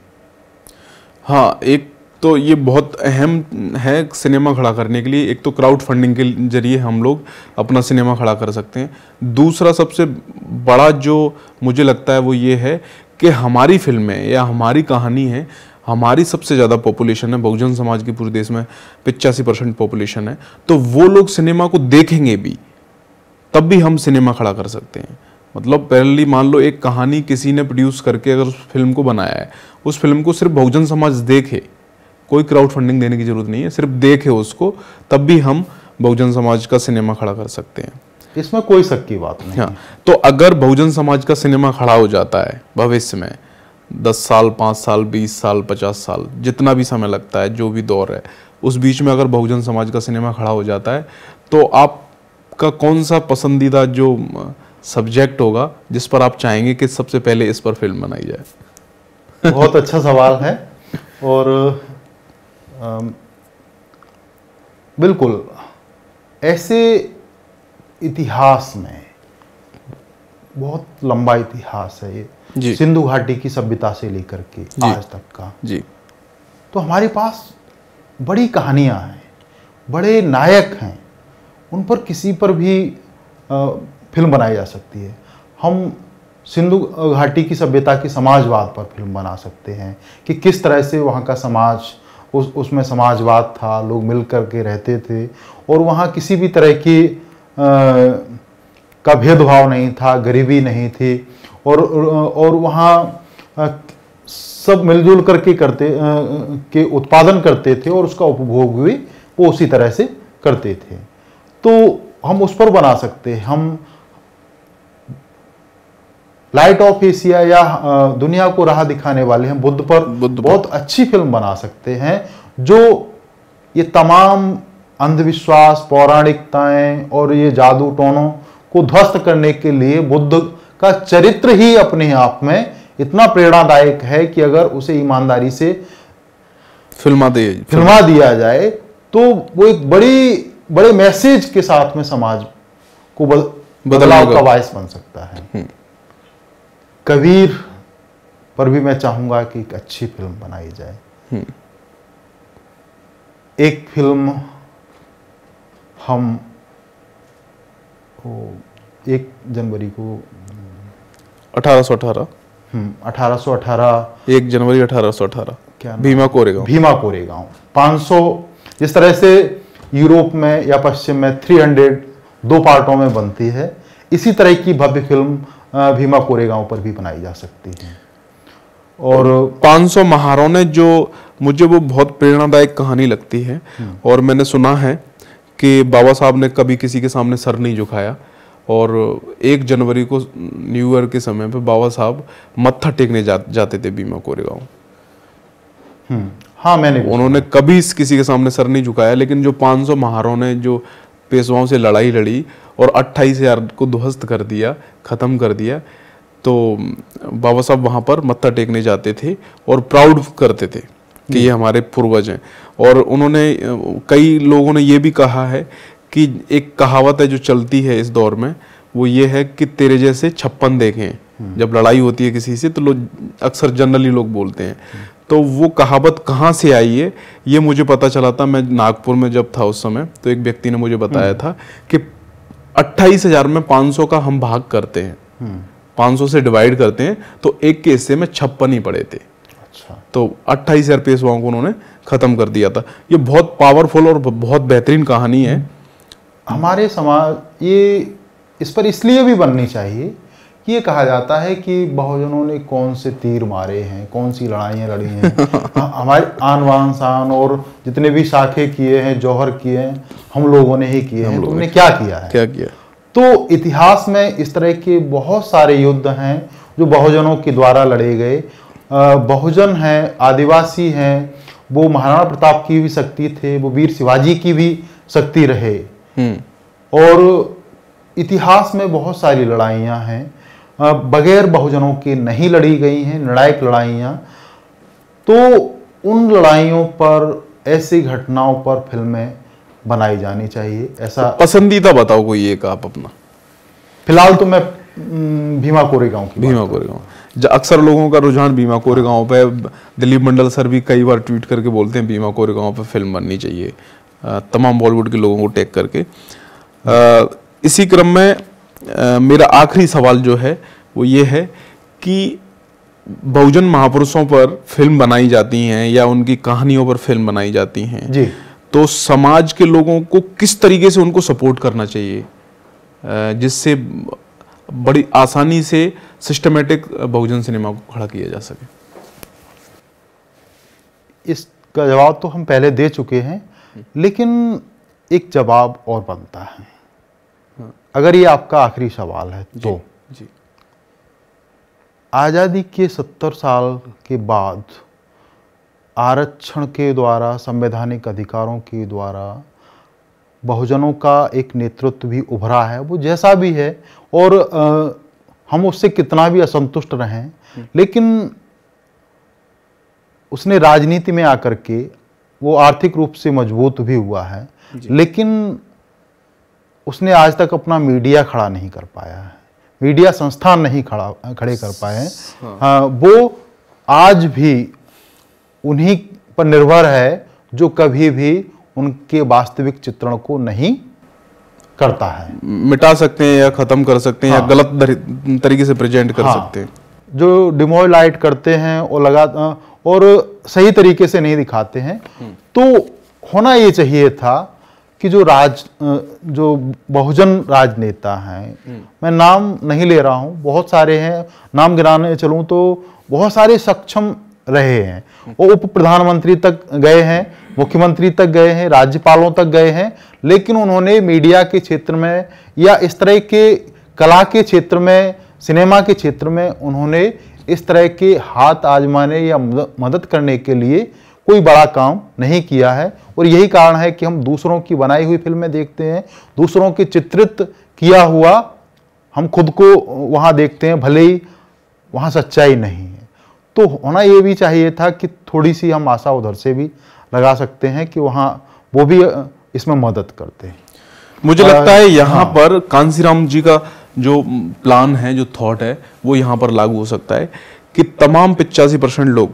हाँ, एक तो ये बहुत अहम है सिनेमा खड़ा करने के लिए। एक तो क्राउड फंडिंग के जरिए हम लोग अपना सिनेमा खड़ा कर सकते हैं। दूसरा सबसे बड़ा जो मुझे लगता है वो ये है कि हमारी फिल्में या हमारी कहानी है, हमारी सबसे ज़्यादा पॉपुलेशन है, बहुजन समाज की पूरे देश में 85% पॉपुलेशन है, तो वो लोग सिनेमा को देखेंगे भी, तब भी हम सिनेमा खड़ा कर सकते हैं। मतलब पहली मान लो एक कहानी किसी ने प्रोड्यूस करके अगर उस फिल्म को बनाया है, उस फिल्म को सिर्फ बहुजन समाज देखे, कोई क्राउड फंडिंग देने की जरूरत नहीं है, सिर्फ देखे उसको, तब भी हम बहुजन समाज का सिनेमा खड़ा कर सकते हैं। इसमें कोई शक की बात नहीं। हाँ, तो अगर बहुजन समाज का सिनेमा खड़ा हो जाता है भविष्य में 10 साल, 5 साल, 20 साल, 50 साल, जितना भी समय लगता है, जो भी दौर है, उस बीच में अगर बहुजन समाज का सिनेमा खड़ा हो जाता है, तो आपका कौन सा पसंदीदा जो सब्जेक्ट होगा जिस पर आप चाहेंगे कि सबसे पहले इस पर फिल्म बनाई जाए? बहुत अच्छा सवाल है। और बिल्कुल ऐसे इतिहास में, बहुत लंबा इतिहास है ये, सिंधु घाटी की सभ्यता से लेकर के आज तक का जी, तो हमारे पास बड़ी कहानियां हैं, बड़े नायक हैं, उन पर किसी पर भी फिल्म बनाई जा सकती है। हम सिंधु घाटी की सभ्यता की समाजवाद पर फिल्म बना सकते हैं कि किस तरह से वहाँ का समाज, उसमें समाजवाद था, लोग मिल कर के रहते थे, और वहाँ किसी भी तरह की का भेदभाव नहीं था, गरीबी नहीं थी, और वहाँ सब मिलजुल करके के उत्पादन करते थे, और उसका उपभोग भी वो उसी तरह से करते थे। तो हम उस पर बना सकते हैं। हम लाइट ऑफ एशिया या दुनिया को राह दिखाने वाले हैं बुद्ध पर बहुत अच्छी फिल्म बना सकते हैं, जो ये तमाम अंधविश्वास, पौराणिकताएं और ये जादू टोनों को ध्वस्त करने के लिए बुद्ध का चरित्र ही अपने आप में इतना प्रेरणादायक है कि अगर उसे ईमानदारी से फिल्मा दिया जाए तो वो एक बड़े मैसेज के साथ में समाज को बदलाव का बायस बन सकता है। कबीर पर भी मैं चाहूंगा कि एक अच्छी फिल्म बनाई जाए। एक फिल्म हम 1 जनवरी को 1818 1 जनवरी 1818 क्या भीमा कोरेगांव 500, जिस तरह से यूरोप में या पश्चिम में 300 2 पार्टों में बनती है, इसी तरह की भव्य फिल्म भीमा कोरेगांव पर भी बनाई जा सकती है। और 500 महारों ने, जो मुझे वो बहुत प्रेरणादायक कहानी लगती है, और मैंने सुना है कि बाबा साहब ने कभी किसी के सामने सर नहीं झुकाया, और 1 जनवरी को न्यू ईयर के समय पे बाबा साहब मत्था टेकने जाते थे भीमा कोरेगांव। हाँ, उन्होंने कभी किसी के सामने सर नहीं झुकाया, लेकिन जो 500 महारों ने जो पेशवाओं से लड़ाई लड़ी और 28,000 को ध्वस्त कर दिया, खत्म कर दिया, तो बाबा साहब वहाँ पर मत्था टेकने जाते थे और प्राउड करते थे कि ये हमारे पूर्वज हैं। और उन्होंने, कई लोगों ने ये भी कहा है कि एक कहावत है जो चलती है इस दौर में, वो ये है कि तेरे जैसे 56 देखें। जब लड़ाई होती है किसी से तो लोग अक्सर जनरली लोग बोलते हैं, तो वो कहावत कहाँ से आई है ये मुझे पता चला था। मैं नागपुर में जब था उस समय, तो एक व्यक्ति ने मुझे बताया था कि 28,000 में 500 का हम भाग करते हैं, 500 से डिवाइड करते हैं तो एक के हिस्से में 56 ही पड़े थे। अच्छा। तो 28,000 पेशवाओं को उन्होंने खत्म कर दिया था। ये बहुत पावरफुल और बहुत बेहतरीन कहानी है। हमारे समाज ये इस पर इसलिए भी बननी चाहिए कि ये कहा जाता है कि बहुजनों ने कौन से तीर मारे हैं, कौन सी लड़ाइयाँ लड़ी हैं। हमारे आन बान शान और जितने भी साखे किए हैं, जौहर किए हैं, हम लोगों ने ही किए हैं। तुमने क्या किया है? क्या किया? तो इतिहास में इस तरह के बहुत सारे युद्ध हैं जो बहुजनों के द्वारा लड़े गए। बहुजन हैं, आदिवासी हैं, वो महाराणा प्रताप की भी शक्ति थे, वो वीर शिवाजी की भी शक्ति रहे। और इतिहास में बहुत सारी लड़ाइयाँ हैं बगैर बहुजनों के नहीं लड़ी गई हैं, निर्णायक लड़ाइयाँ। तो उन लड़ाइयों पर, ऐसी घटनाओं पर फिल्में बनाई जानी चाहिए। ऐसा तो पसंदीदा बताओ कोई एक आप अपना। फिलहाल तो मैं भीमा कोरेगांव की भीमा कोरेगांव, अक्सर लोगों का रुझान भीमा कोरेगांव पे। दिलीप मंडल सर भी कई बार ट्वीट करके बोलते हैं भीमा कोरेगांव पे फिल्म बननी चाहिए, तमाम बॉलीवुड के लोगों को टैग करके। इसी क्रम में मेरा आखिरी सवाल जो है वो ये है कि बहुजन महापुरुषों पर फिल्म बनाई जाती हैं या उनकी कहानियों पर फिल्म बनाई जाती हैं जी, तो समाज के लोगों को किस तरीके से उनको सपोर्ट करना चाहिए जिससे बड़ी आसानी से सिस्टमेटिक बहुजन सिनेमा को खड़ा किया जा सके? इसका जवाब तो हम पहले दे चुके हैं, लेकिन एक जवाब और बनता है। अगर ये आपका आखिरी सवाल है तो जी। आज़ादी के 70 साल के बाद आरक्षण के द्वारा, संवैधानिक अधिकारों के द्वारा बहुजनों का एक नेतृत्व भी उभरा है, वो जैसा भी है। और हम उससे कितना भी असंतुष्ट रहें, लेकिन उसने राजनीति में आकर के वो आर्थिक रूप से मजबूत भी हुआ है, लेकिन उसने आज तक अपना मीडिया खड़ा नहीं कर पाया है, मीडिया संस्थान नहीं खड़े कर पाए हैं। हाँ, वो आज भी उन्हीं पर निर्भर है जो कभी भी उनके वास्तविक चित्रण को नहीं करता है। मिटा सकते हैं या खत्म कर सकते हैं, हाँ, या गलत तरीके से प्रेजेंट कर सकते हैं। जो डिमोलाइट करते हैं और सही तरीके से नहीं दिखाते हैं। तो होना ये चाहिए था कि जो बहुजन राजनेता हैं, मैं नाम नहीं ले रहा हूं, बहुत सारे हैं, नाम गिनाने चलूं तो बहुत सारे सक्षम रहे हैं। वो उप प्रधानमंत्री तक गए हैं, मुख्यमंत्री तक गए हैं, राज्यपालों तक गए हैं, लेकिन उन्होंने मीडिया के क्षेत्र में या इस तरह के कला के क्षेत्र में, सिनेमा के क्षेत्र में उन्होंने इस तरह के हाथ आजमाने या मदद करने के लिए कोई बड़ा काम नहीं किया है। और यही कारण है कि हम दूसरों की बनाई हुई फिल्में देखते हैं, दूसरों के चित्रित किया हुआ हम खुद को वहाँ देखते हैं, भले ही वहाँ सच्चाई नहीं है। तो होना ये भी चाहिए था कि थोड़ी सी हम आशा उधर से भी लगा सकते हैं कि वहाँ वो भी इसमें मदद करते हैं। मुझे लगता है यहाँ पर कांसीराम जी का जो प्लान है, जो थॉट है, वो यहाँ पर लागू हो सकता है कि तमाम 85% लोग,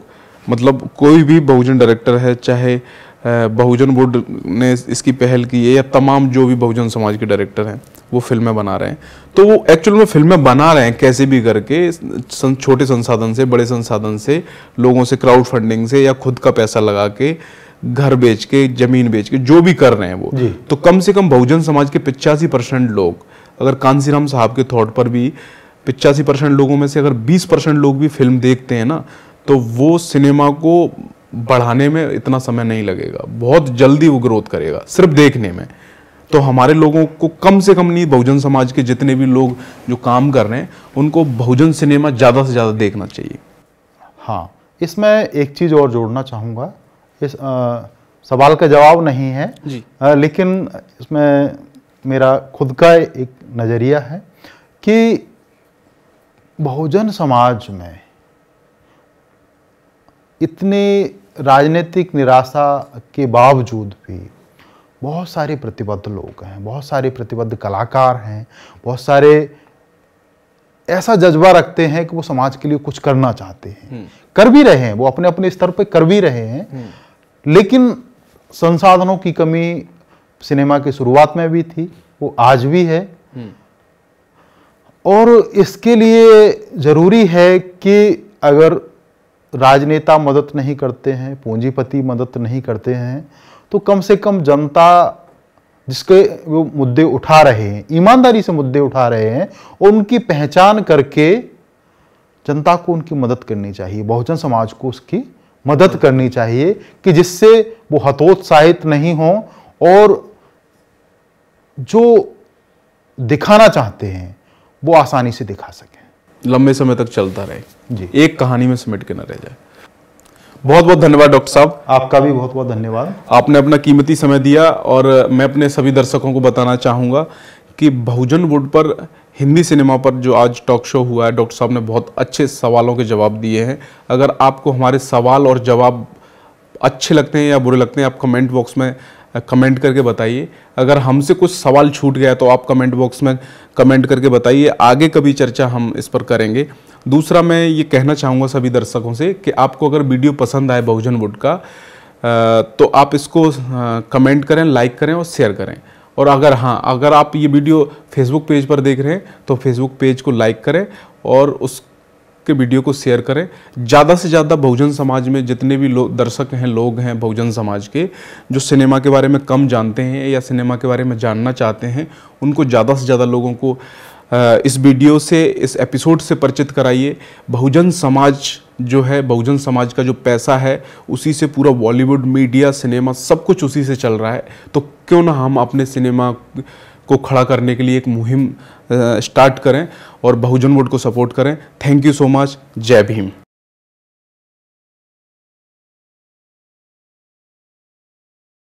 मतलब कोई भी बहुजन डायरेक्टर है, चाहे बहुजन बोर्ड ने इसकी पहल की है या तमाम जो भी बहुजन समाज के डायरेक्टर हैं वो फिल्में बना रहे हैं, तो वो एक्चुअल में फिल्में बना रहे हैं कैसे भी करके, छोटे संसाधन से, बड़े संसाधन से, लोगों से क्राउड फंडिंग से या खुद का पैसा लगा के, घर बेच के, जमीन बेच के, जो भी कर रहे हैं वो। तो कम से कम बहुजन समाज के 85% लोग, अगर कांसीराम साहब के थॉट पर भी 85% लोगों में से अगर 20% लोग भी फिल्म देखते हैं ना, तो वो सिनेमा को बढ़ाने में इतना समय नहीं लगेगा, बहुत जल्दी वो ग्रोथ करेगा सिर्फ देखने में। तो हमारे लोगों को कम से कम नहीं, बहुजन समाज के जितने भी लोग जो काम कर रहे हैं उनको बहुजन सिनेमा ज़्यादा से ज़्यादा देखना चाहिए। हाँ, इसमें एक चीज़ और जोड़ना चाहूँगा, इस सवाल का जवाब नहीं है जी, लेकिन इसमें मेरा खुद का एक नज़रिया है कि बहुजन समाज में इतने राजनीतिक निराशा के बावजूद भी बहुत सारे प्रतिबद्ध लोग हैं, बहुत सारे प्रतिबद्ध कलाकार हैं, बहुत सारे ऐसा जज्बा रखते हैं कि वो समाज के लिए कुछ करना चाहते हैं, कर भी रहे हैं, वो अपने अपने स्तर पे कर भी रहे हैं। लेकिन संसाधनों की कमी सिनेमा की शुरुआत में भी थी, वो आज भी है। और इसके लिए ज़रूरी है कि अगर राजनेता मदद नहीं करते हैं, पूंजीपति मदद नहीं करते हैं, तो कम से कम जनता जिसके वो मुद्दे उठा रहे हैं, ईमानदारी से मुद्दे उठा रहे हैं, और उनकी पहचान करके जनता को उनकी मदद करनी चाहिए, बहुजन समाज को उसकी मदद करनी चाहिए, कि जिससे वो हतोत्साहित नहीं हो और जो दिखाना चाहते हैं वो आसानी से दिखा सकें, लंबे समय तक चलता रहे जी, एक कहानी में सिमट के न रह जाए। बहुत बहुत धन्यवाद डॉक्टर साहब। आपका भी बहुत बहुत धन्यवाद। आपने अपना कीमती समय दिया, और मैं अपने सभी दर्शकों को बताना चाहूँगा कि बहुजन वुड पर हिंदी सिनेमा पर जो आज टॉक शो हुआ है, डॉक्टर साहब ने बहुत अच्छे सवालों के जवाब दिए हैं। अगर आपको हमारे सवाल और जवाब अच्छे लगते हैं या बुरे लगते हैं, आप कमेंट बॉक्स में कमेंट करके बताइए। अगर हमसे कुछ सवाल छूट गया तो आप कमेंट बॉक्स में कमेंट करके बताइए, आगे कभी चर्चा हम इस पर करेंगे। दूसरा, मैं ये कहना चाहूँगा सभी दर्शकों से कि आपको अगर वीडियो पसंद आए बहुजन वुड का, तो आप इसको कमेंट करें, लाइक करें और शेयर करें। और अगर आप ये वीडियो फेसबुक पेज पर देख रहे हैं तो फेसबुक पेज को लाइक करें और उसके वीडियो को शेयर करें। ज़्यादा से ज़्यादा बहुजन समाज में जितने भी दर्शक हैं, लोग हैं बहुजन समाज के, जो सिनेमा के बारे में कम जानते हैं या सिनेमा के बारे में जानना चाहते हैं, उनको ज़्यादा से ज़्यादा लोगों को इस वीडियो से, इस एपिसोड से परिचित कराइए। बहुजन समाज जो है, बहुजन समाज का जो पैसा है, उसी से पूरा बॉलीवुड, मीडिया, सिनेमा सब कुछ उसी से चल रहा है। तो क्यों ना हम अपने सिनेमा को खड़ा करने के लिए एक मुहिम स्टार्ट करें और बहुजन वुड को सपोर्ट करें। Thank you so much. जय भीम।